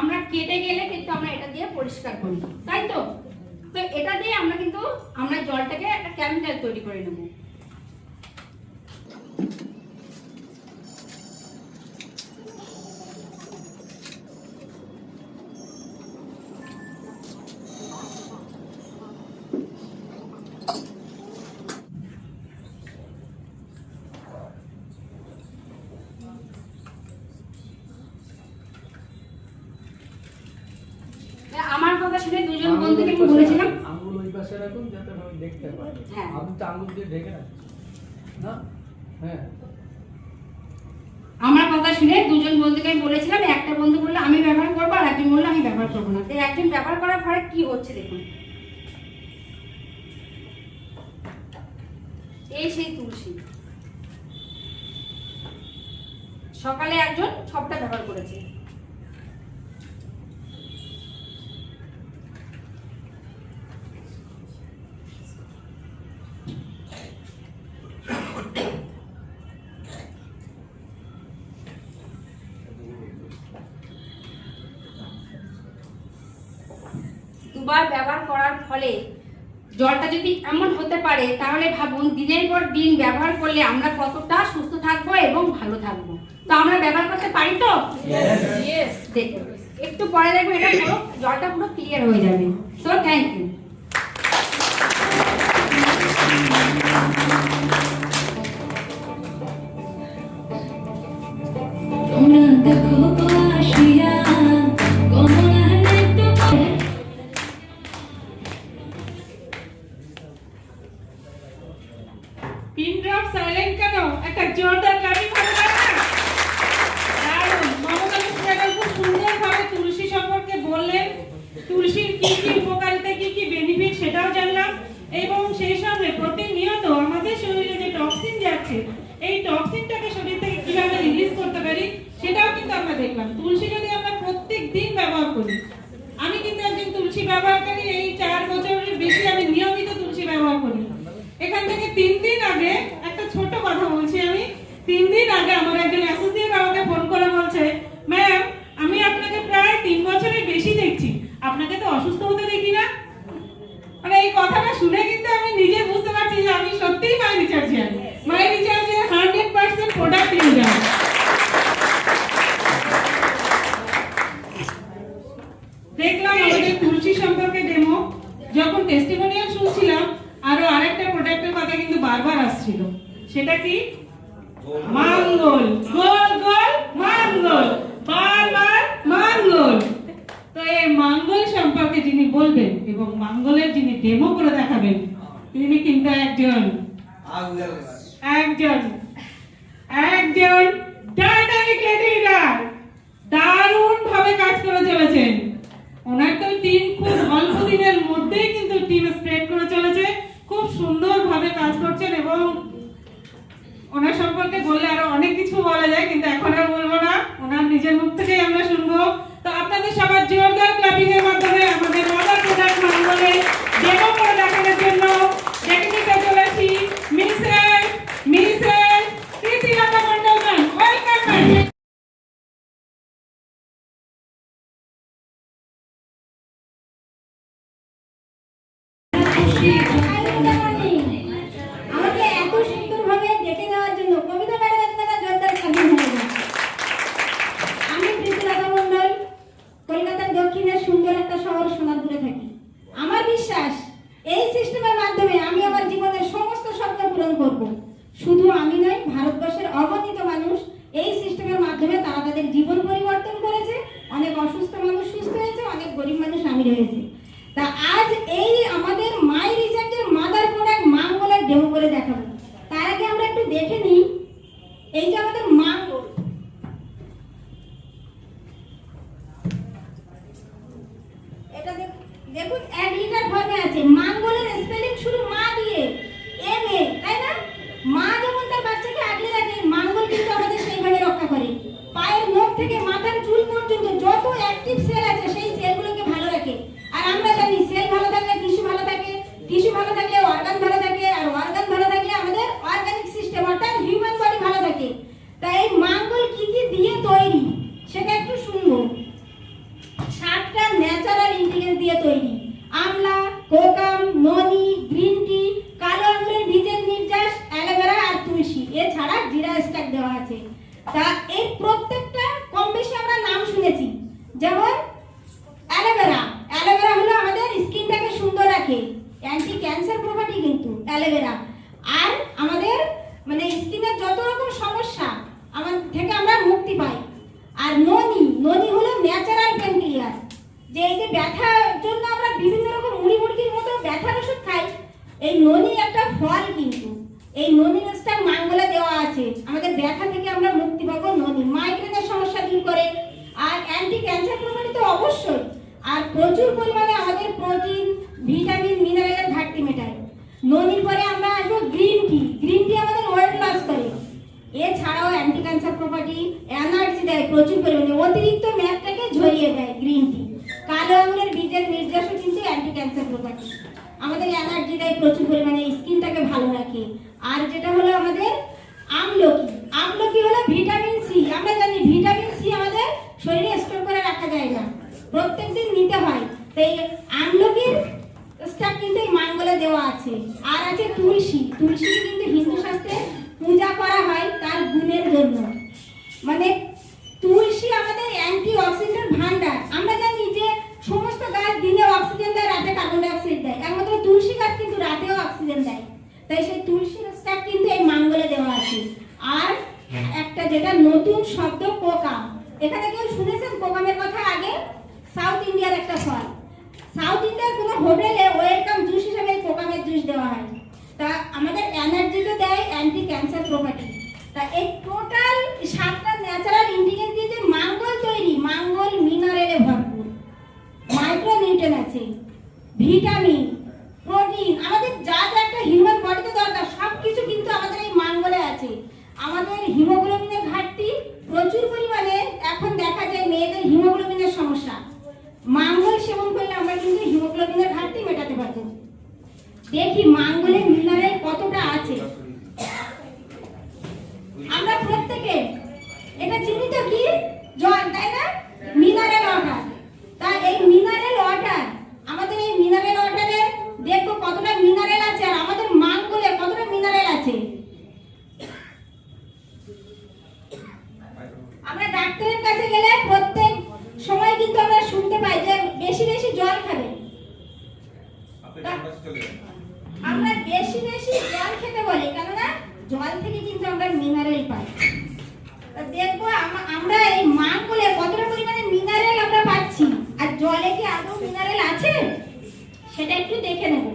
S7: আমরা কেটে গেলে কিন্তু আমরা এটা দিয়ে পরিষ্কার করি, তাই তো? তো এটা দিয়ে আমরা কিন্তু আমরা জলটাকে একটা কেমিক্যাল তৈরি করে নেব।
S10: কথা শুনে দুজন বন্ধুকে আমি বলেছিলাম,
S11: আঙ্গুল ওই পাশে রাখুন যাতে আমি দেখতে পাই।
S10: হ্যাঁ।
S11: আপনি তো আঙ্গুল দিয়ে ঢেকে রাখছেন না? হ্যাঁ।
S10: আমার কথা শুনে দুজন বন্ধুকে আমি বলেছিলাম, একটা বন্ধু বললো আমি ব্যবহার করবো আর একজন বললো আমি ব্যবহার করবো না। তো একজন ব্যবহার করার পরে কি হচ্ছে দেখুন, এই সেই তুলসী। সকালে একজন সবটা ব্যবহার করেছে। দুবার ব্যবহার করার ফলে জলটা যদি এমন হতে পারে, তাহলে ভাবুন দিনের পর দিন ব্যবহার করলে আমরা কতটা সুস্থ থাকবো এবং ভালো থাকবো। তো আমরা ব্যবহার করতে পারি তো? দেখুন একটু পরে দেখবো এটা পুরো জলটা পুরো ক্লিয়ার হয়ে যাবে। So thank you.
S1: Pin drop silent কেন? একটা জোরদার ক্লাপিং হবে না? দারুণ। মমতা মিশ্রা খুব সুন্দরভাবে তুলসী সম্পর্কে বললেন, তুলসীর কি কি উপকারিতা, কি কি বেনিফিট সেটাও জানলাম, এবং সেই সঙ্গে প্রতিনিয়ত আমাদের শরীরে যে টক্সিন যাচ্ছে, এই টক্সিনটাকে শরীর থেকে কিভাবে রিলিজ করতে পারি সেটাও কিন্তু আমরা দেখলাম। তুলসী যদি আমরা প্রত্যেক দিন ব্যবহার করি, আমি কিন্তু একজন তুলসী ব্যবহারকারী, এই 4 বছরের বেশি আমি নিয়মিত তুলসী ব্যবহার করি। এখান থেকে 3 দিন আগে একটা ছোট কথা বলছি আমি, 3 দিন আগে আমার একজন অ্যাসোসিয়েট আমাকে ফোন করে বলছে, ম্যাম আমি আপনাকে প্রায় 3 বছরের বেশি দেখছি, আপনাকে তো অসুস্থ হতে দেখি না। মানে এই কথাটা শুনে কিন্তু আমি নিজে বুঝতে পারছি যে আমি সত্যিই মাই রিচার্জিয়ান, মাই রিচার্জিয়ান 100% প্রোডাক্ট ইউজার। দেখলাম আমাদের তুলসী সম্পর্কে ডেমো, যখন টেস্টিমোনিয়াল শুনছিলাম আরো আরেকটা প্রোডাক্টের কথা কিন্তু বারবার আসছিল, সেটা কি? মাঙ্গল। গোল গোল মাঙ্গল, বারবার মাঙ্গল। তো এই মাঙ্গল সম্পর্কে যিনি বলবেন এবং মাঙ্গলের যিনি ডেমো করে দেখাবেন, তিনি কিন্তু একজন ডাইনামিক লেডি লিডার, দারুণ ভাবে কাজ করে চলেছেন। ওনার তো টিম খুব অল্প দিনের মধ্যেই কিন্তু টিম স্প্রেড করে চলেছে, খুব সুন্দরভাবে কাজ করছেন, এবং ওনার সম্পর্কে বললে আরো অনেক কিছু বলা যায়, কিন্তু এখন আর বলবো না, ওনার নিজের মুখ থেকেই আমরা শুনবো। তো আপনাদের সবার জোরদার ক্লাপিং এর মাধ্যমে আমাদের মাদার প্রোডাক্ট মাঙ্গলে ডেমো করে দেখানোর জন্য ডেকে নিতে চলেছি মিসেস প্রীতিলতা মণ্ডল ম্যাম। Welcome ma'am.
S10: আমাকে এত সুন্দরভাবে ডেকে দেওয়ার জন্য কবিতা ম্যাডামের দ্বারা জোরদার স্বাধীন হয়ে যায়। আমি প্রীতিলতা মণ্ডল, কলকাতার দক্ষিণের সুন্দর একটা শহর সোনারপুরে থাকি। আমার বিশ্বাস এই সিস্টেমের মাধ্যমে আমি আমার জীবনের সমস্ত স্বপ্ন পূরণ করব। শুধু আমি নয়, ভারতবর্ষের অগণিত মানুষ এই সিস্টেমের মাধ্যমে তারা তাদের জীবন পরিবর্তন করেছে। অনেক অসুস্থ মানুষ সুস্থ হয়েছে, অনেক গরিব মানুষ আমির হয়েছে। তা আজ এই আমাদের মাই রিচার্জের মাদার প্রোডাক্ট মাঙ্গলের ডেমো করে দেখাবো। তার আগে আমরা একটু দেখে নিই, এই যে আমাদের মাঙ্গল, এটা দেখুন 1 লিটার ফর্মে আছে। মাঙ্গলের স্পেলিং শুরু মা দিয়ে, এম এ, তাই না? মা যেমন তার বাচ্চাকে আগলে রাখে, মাঙ্গল কিন্তু আমাদের সেইভাবে রক্ষা করে। পায়ের নখ থেকে মাথার চুল পর্যন্ত যত অ্যাক্টিভ সেল আছে সেই সেলগুলোকে ভালো রাখে। আর আমরা জানি সেল ভালো থাকলে টিস্যু ভালো থাকে, টিস্যু ভালো থাকলে অর্গান ভালো থাকে, আর অর্গান ভালো থাকলে আমাদের অর্গানিক সিস্টেম অর্থাৎ হিউম্যান বডি ভালো থাকে। তাই এই মাঙ্গল কি কি দিয়ে তৈরি সেটা একটু শুনবো। 7টা ন্যাচারাল ইনগ্রেডিয়েন্ট দিয়ে তৈরি। আমলা, কোকাম, ননি, গ্রিন টি, কালো আঙুরের বীজের নির্যাস, অ্যালোভেরা আর তুলসী, এছাড়া জিরা স্ট্যাক দেওয়া আছে। তা এই প্রত্যেকটা কম বেশি আমরা নাম শুনেছি। যেমন অ্যালোভেরা, অ্যালোভেরা হলো আমাদের স্কিনটাকে সুন্দর রাখে, অ্যান্টি ক্যান্সার প্রপার্টি কিন্তু অ্যালোভেরা। আর আমাদের মানে স্কিনের যত রকম সমস্যা আমার থেকে আমরা মুক্তি পাই। আর ননি, ননি হলো ন্যাচারাল পেন কিলার, যে এই যে ব্যথার জন্য ফল কিন্তু এই ননি এক্সট্রা মাঙ্গলে দেওয়া আছে। আমাদের ব্যথা থেকে আমরা মুক্তি পাবো ননি, মাইগ্রেনের সমস্যা দূর করে, আর অ্যান্টি ক্যান্সার প্রপার্টি তো অবশ্যই, আর প্রচুর পরিমাণে আমাদের প্রোটিন ভিটামিন মিনারেলের ঘাটতি মেটায়। ননির পরে আমরা আসবো গ্রিন টি। গ্রিন টি আমাদের ওয়েট লস করে, এছাড়াও অ্যান্টি ক্যান্সার প্রপার্টি, এনার্জি দেয় প্রচুর পরিমাণে, অতিরিক্ত মেদটাকে ঝরিয়ে দেয় গ্রিন টি। কালো আঙুরের বীজের নির্যাসও কিন্তু অ্যান্টি ক্যান্সার প্রপার্টি, আমাদের এনার্জি দেয় প্রচুর পরিমাণে, স্কিনটাকে ভালো রাখে। আর যেটা হলো আমাদের আমলকি, আমলকি হলো ভিটামিন সি। আমরা জানি ভিটামিন সি আমাদের শরীরে স্টোর করে রাখা যায় না, প্রত্যেকদিন নিতে হয়। তাই আমলকির স্টক কিন্তু এই মাঙ্গলে দেওয়া আছে। আর আছে তুলসী। তুলসী কিন্তু হিন্দু শাস্ত্রে পূজা করা হয় তার গুণের জন্য, মানে তুলসী আমাদের অ্যান্টি অক্সিডেন্ট ভান্ডার। আমরা জানি যে সমস্ত গাছ দিনে অক্সিজেন দেয়, রাতে কার্বন ডাই অক্সাইড দেয়, একমাত্র তুলসী গাছ কিন্তু রাতেও অক্সিজেন দেয়। তাই সেই তুলসী গাছটা কিন্তু এই মাঙ্গলে দেওয়া আছে। আর একটা যেটা নতুন শব্দ কোকাম, এখানে কেউ শুনেছেন কোকামের কথা আগে? সাউথ ইন্ডিয়ার একটা ফল। সাউথ ইন্ডিয়ার কোনো হোটেলে ওয়েলকাম জুস হিসেবে কোকামের জুস দেওয়া হয়। তা আমাদের এনার্জি তো দেয়, অ্যান্টি ক্যান্সার প্রপার্টি। তা এই টোটাল 7টা ন্যাচারাল ইনগ্রেডিয়েন্ট দিয়ে যে মাঙ্গল তৈরি, মাঙ্গল মিনারেলে ভরপুর, মাইক্রোনিউট্রিয়েন্ট আছে, ভিটামিন, প্রোটিন, আমাদের যা যা একটা হিউম্যান বডিতে দরকার সবকিছু কিন্তু আমাদের এই মাঙ্গলে আছে। আমাদের হিমোগ্লোবিনের ঘাটতি প্রচুর পরিমাণে, এখন দেখা যায় মেয়েদের হিমোগ্লোবিনের সমস্যা, মাঙ্গল সেবন করলে আমরা কিন্তু হিমোগ্লোবিনের ঘাটতি মেটাতে পারবো। দেখি মাঙ্গলে মিনারেল কতটা আছে। আমরা প্রত্যেকে এটা চিনি তো কি জল, তাই না? Mineral water. তা এই মিনারেল ওয়াটার, আমাদের এই মিনারেল ওয়াটারে দেখবো কতটা মিনারেল আছে, আর আমাদের মাঙ্গলে কতটা মিনারেল আছে। আমরা ডাক্তারের কাছে গেলে প্রত্যেক সময় কিন্তু আমরা শুনতে পাই যে বেশি বেশি জল খাবে। আমরা বেশি বেশি জল খেতে বলি, কেননা জল থেকে কিন্তু আমরা মিনারেল পাই। দেখবো আমরা এই মাঙ্গলে কতটা পরিমাণে মিনারেল আমরা পাচ্ছি, আর জলে কি আদৌ মিনারেল আছে সেটা একটু দেখে নেব।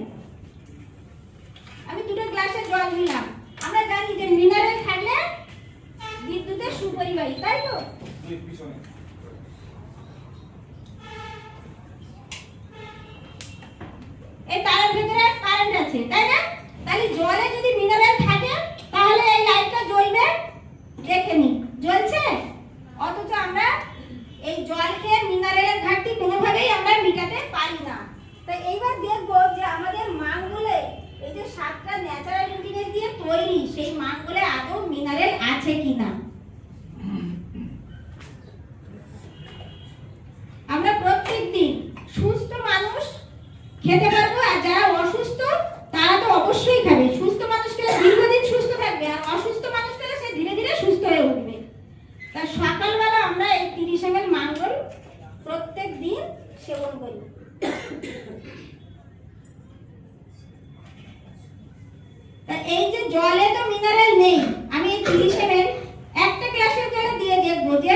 S10: আমি 2টো গ্লাসে জল দিলাম। আমরা জানি যে মিনারেল থাকলে বিদ্যুতের সুপরিবাহী, তাই তো? এই তারের ভিতরে কারেন্ট আছে, তাই না? তাহলে জলে যদি মিনারেল থাকে তাহলে এই লাইটটা জ্বলবে, দেখে নি জ্বলছে। অথচ আমরা এই জলকে মিনারেলের ঘাটতি কোনোভাবেই আমরা মেটাতে পারি না। তাই এইবার দেখবো যে আমাদের মাঙ্গলে এই যে 7টা ন্যাচারাল ইনগ্রেডিয়েন্ট দিয়ে তৈরি, সেই মাঙ্গলে আদৌ মিনারেল আছে কিনা। আমরা প্রত্যেকদিন সুস্থ মানুষ খেতে পারবো, আর যারা অসুস্থ তারা তো অবশ্যই খাবে। সুস্থ মানুষ খেলে দীর্ঘদিন সুস্থ থাকবে, আর অসুস্থ মানুষ খেলে সে ধীরে ধীরে সুস্থ হয়ে উঠবে। তা সকালবেলা আমরা এই 30 ml মাঙ্গল প্রত্যেক দিন সেবন করি। তা এই যে জলে তো মিনারেল নেই, আমি এই 30 ml একটা গ্লাসের জলে দিয়ে দেখবো যে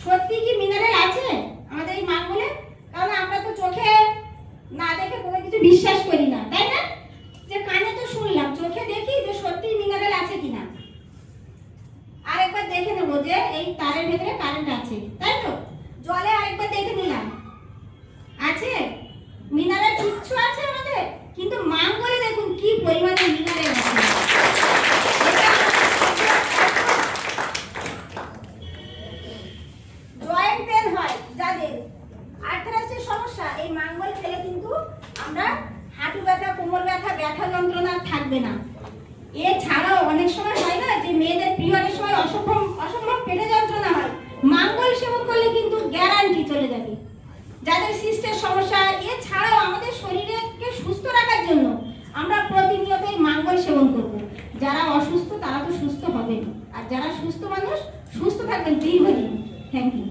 S10: সত্যি কি মিনারেল আছে আমাদের এই মাঙ্গলে। কারণ আমরা তো চোখে না দেখে কোনো কিছু বিশ্বাস করি না, তাই না? যে কানে তো শুনলাম, চোখে দেখি যে সত্যি মিনারেল আছে কিনা। আরেকবার দেখে নেব যে এই তারের ভিতরে কারেন্ট আছে, তাই তো? জলে আরেকবার দেখে নিলাম আছে মিনারেল, কিচ্ছু আছে আমাদের, কিন্তু মাঙ্গলে দেখুন কি পরিমাণে মিনারেল আছে। জয়েন্ট পেন হয় যাদের, আর্থ্রাইটিসের সমস্যা, এই মাঙ্গল খেলে কিন্তু আমরা হাঁটু ব্যথা, কোমর ব্যথা, ব্যথা যন্ত্রণা থাকবে না। এছাড়াও অনেক সময় হয় না যে মেয়েদের পিরিয়ডের সময় অসম্ভব পেটে যন্ত্রণা হয়, মাঙ্গল সেবন করলে কিন্তু গ্যারান্টি চলে যাবে। যাদের সিস্টের সমস্যা, এছাড়াও আমাদের শরীরকে সুস্থ রাখার জন্য আমরা প্রতিনিয়ত এই মাঙ্গল সেবন করব। যারা অসুস্থ তারা তো সুস্থ হবেন, আর যারা সুস্থ মানুষ সুস্থ থাকবেন দীর্ঘদিন। Thank you.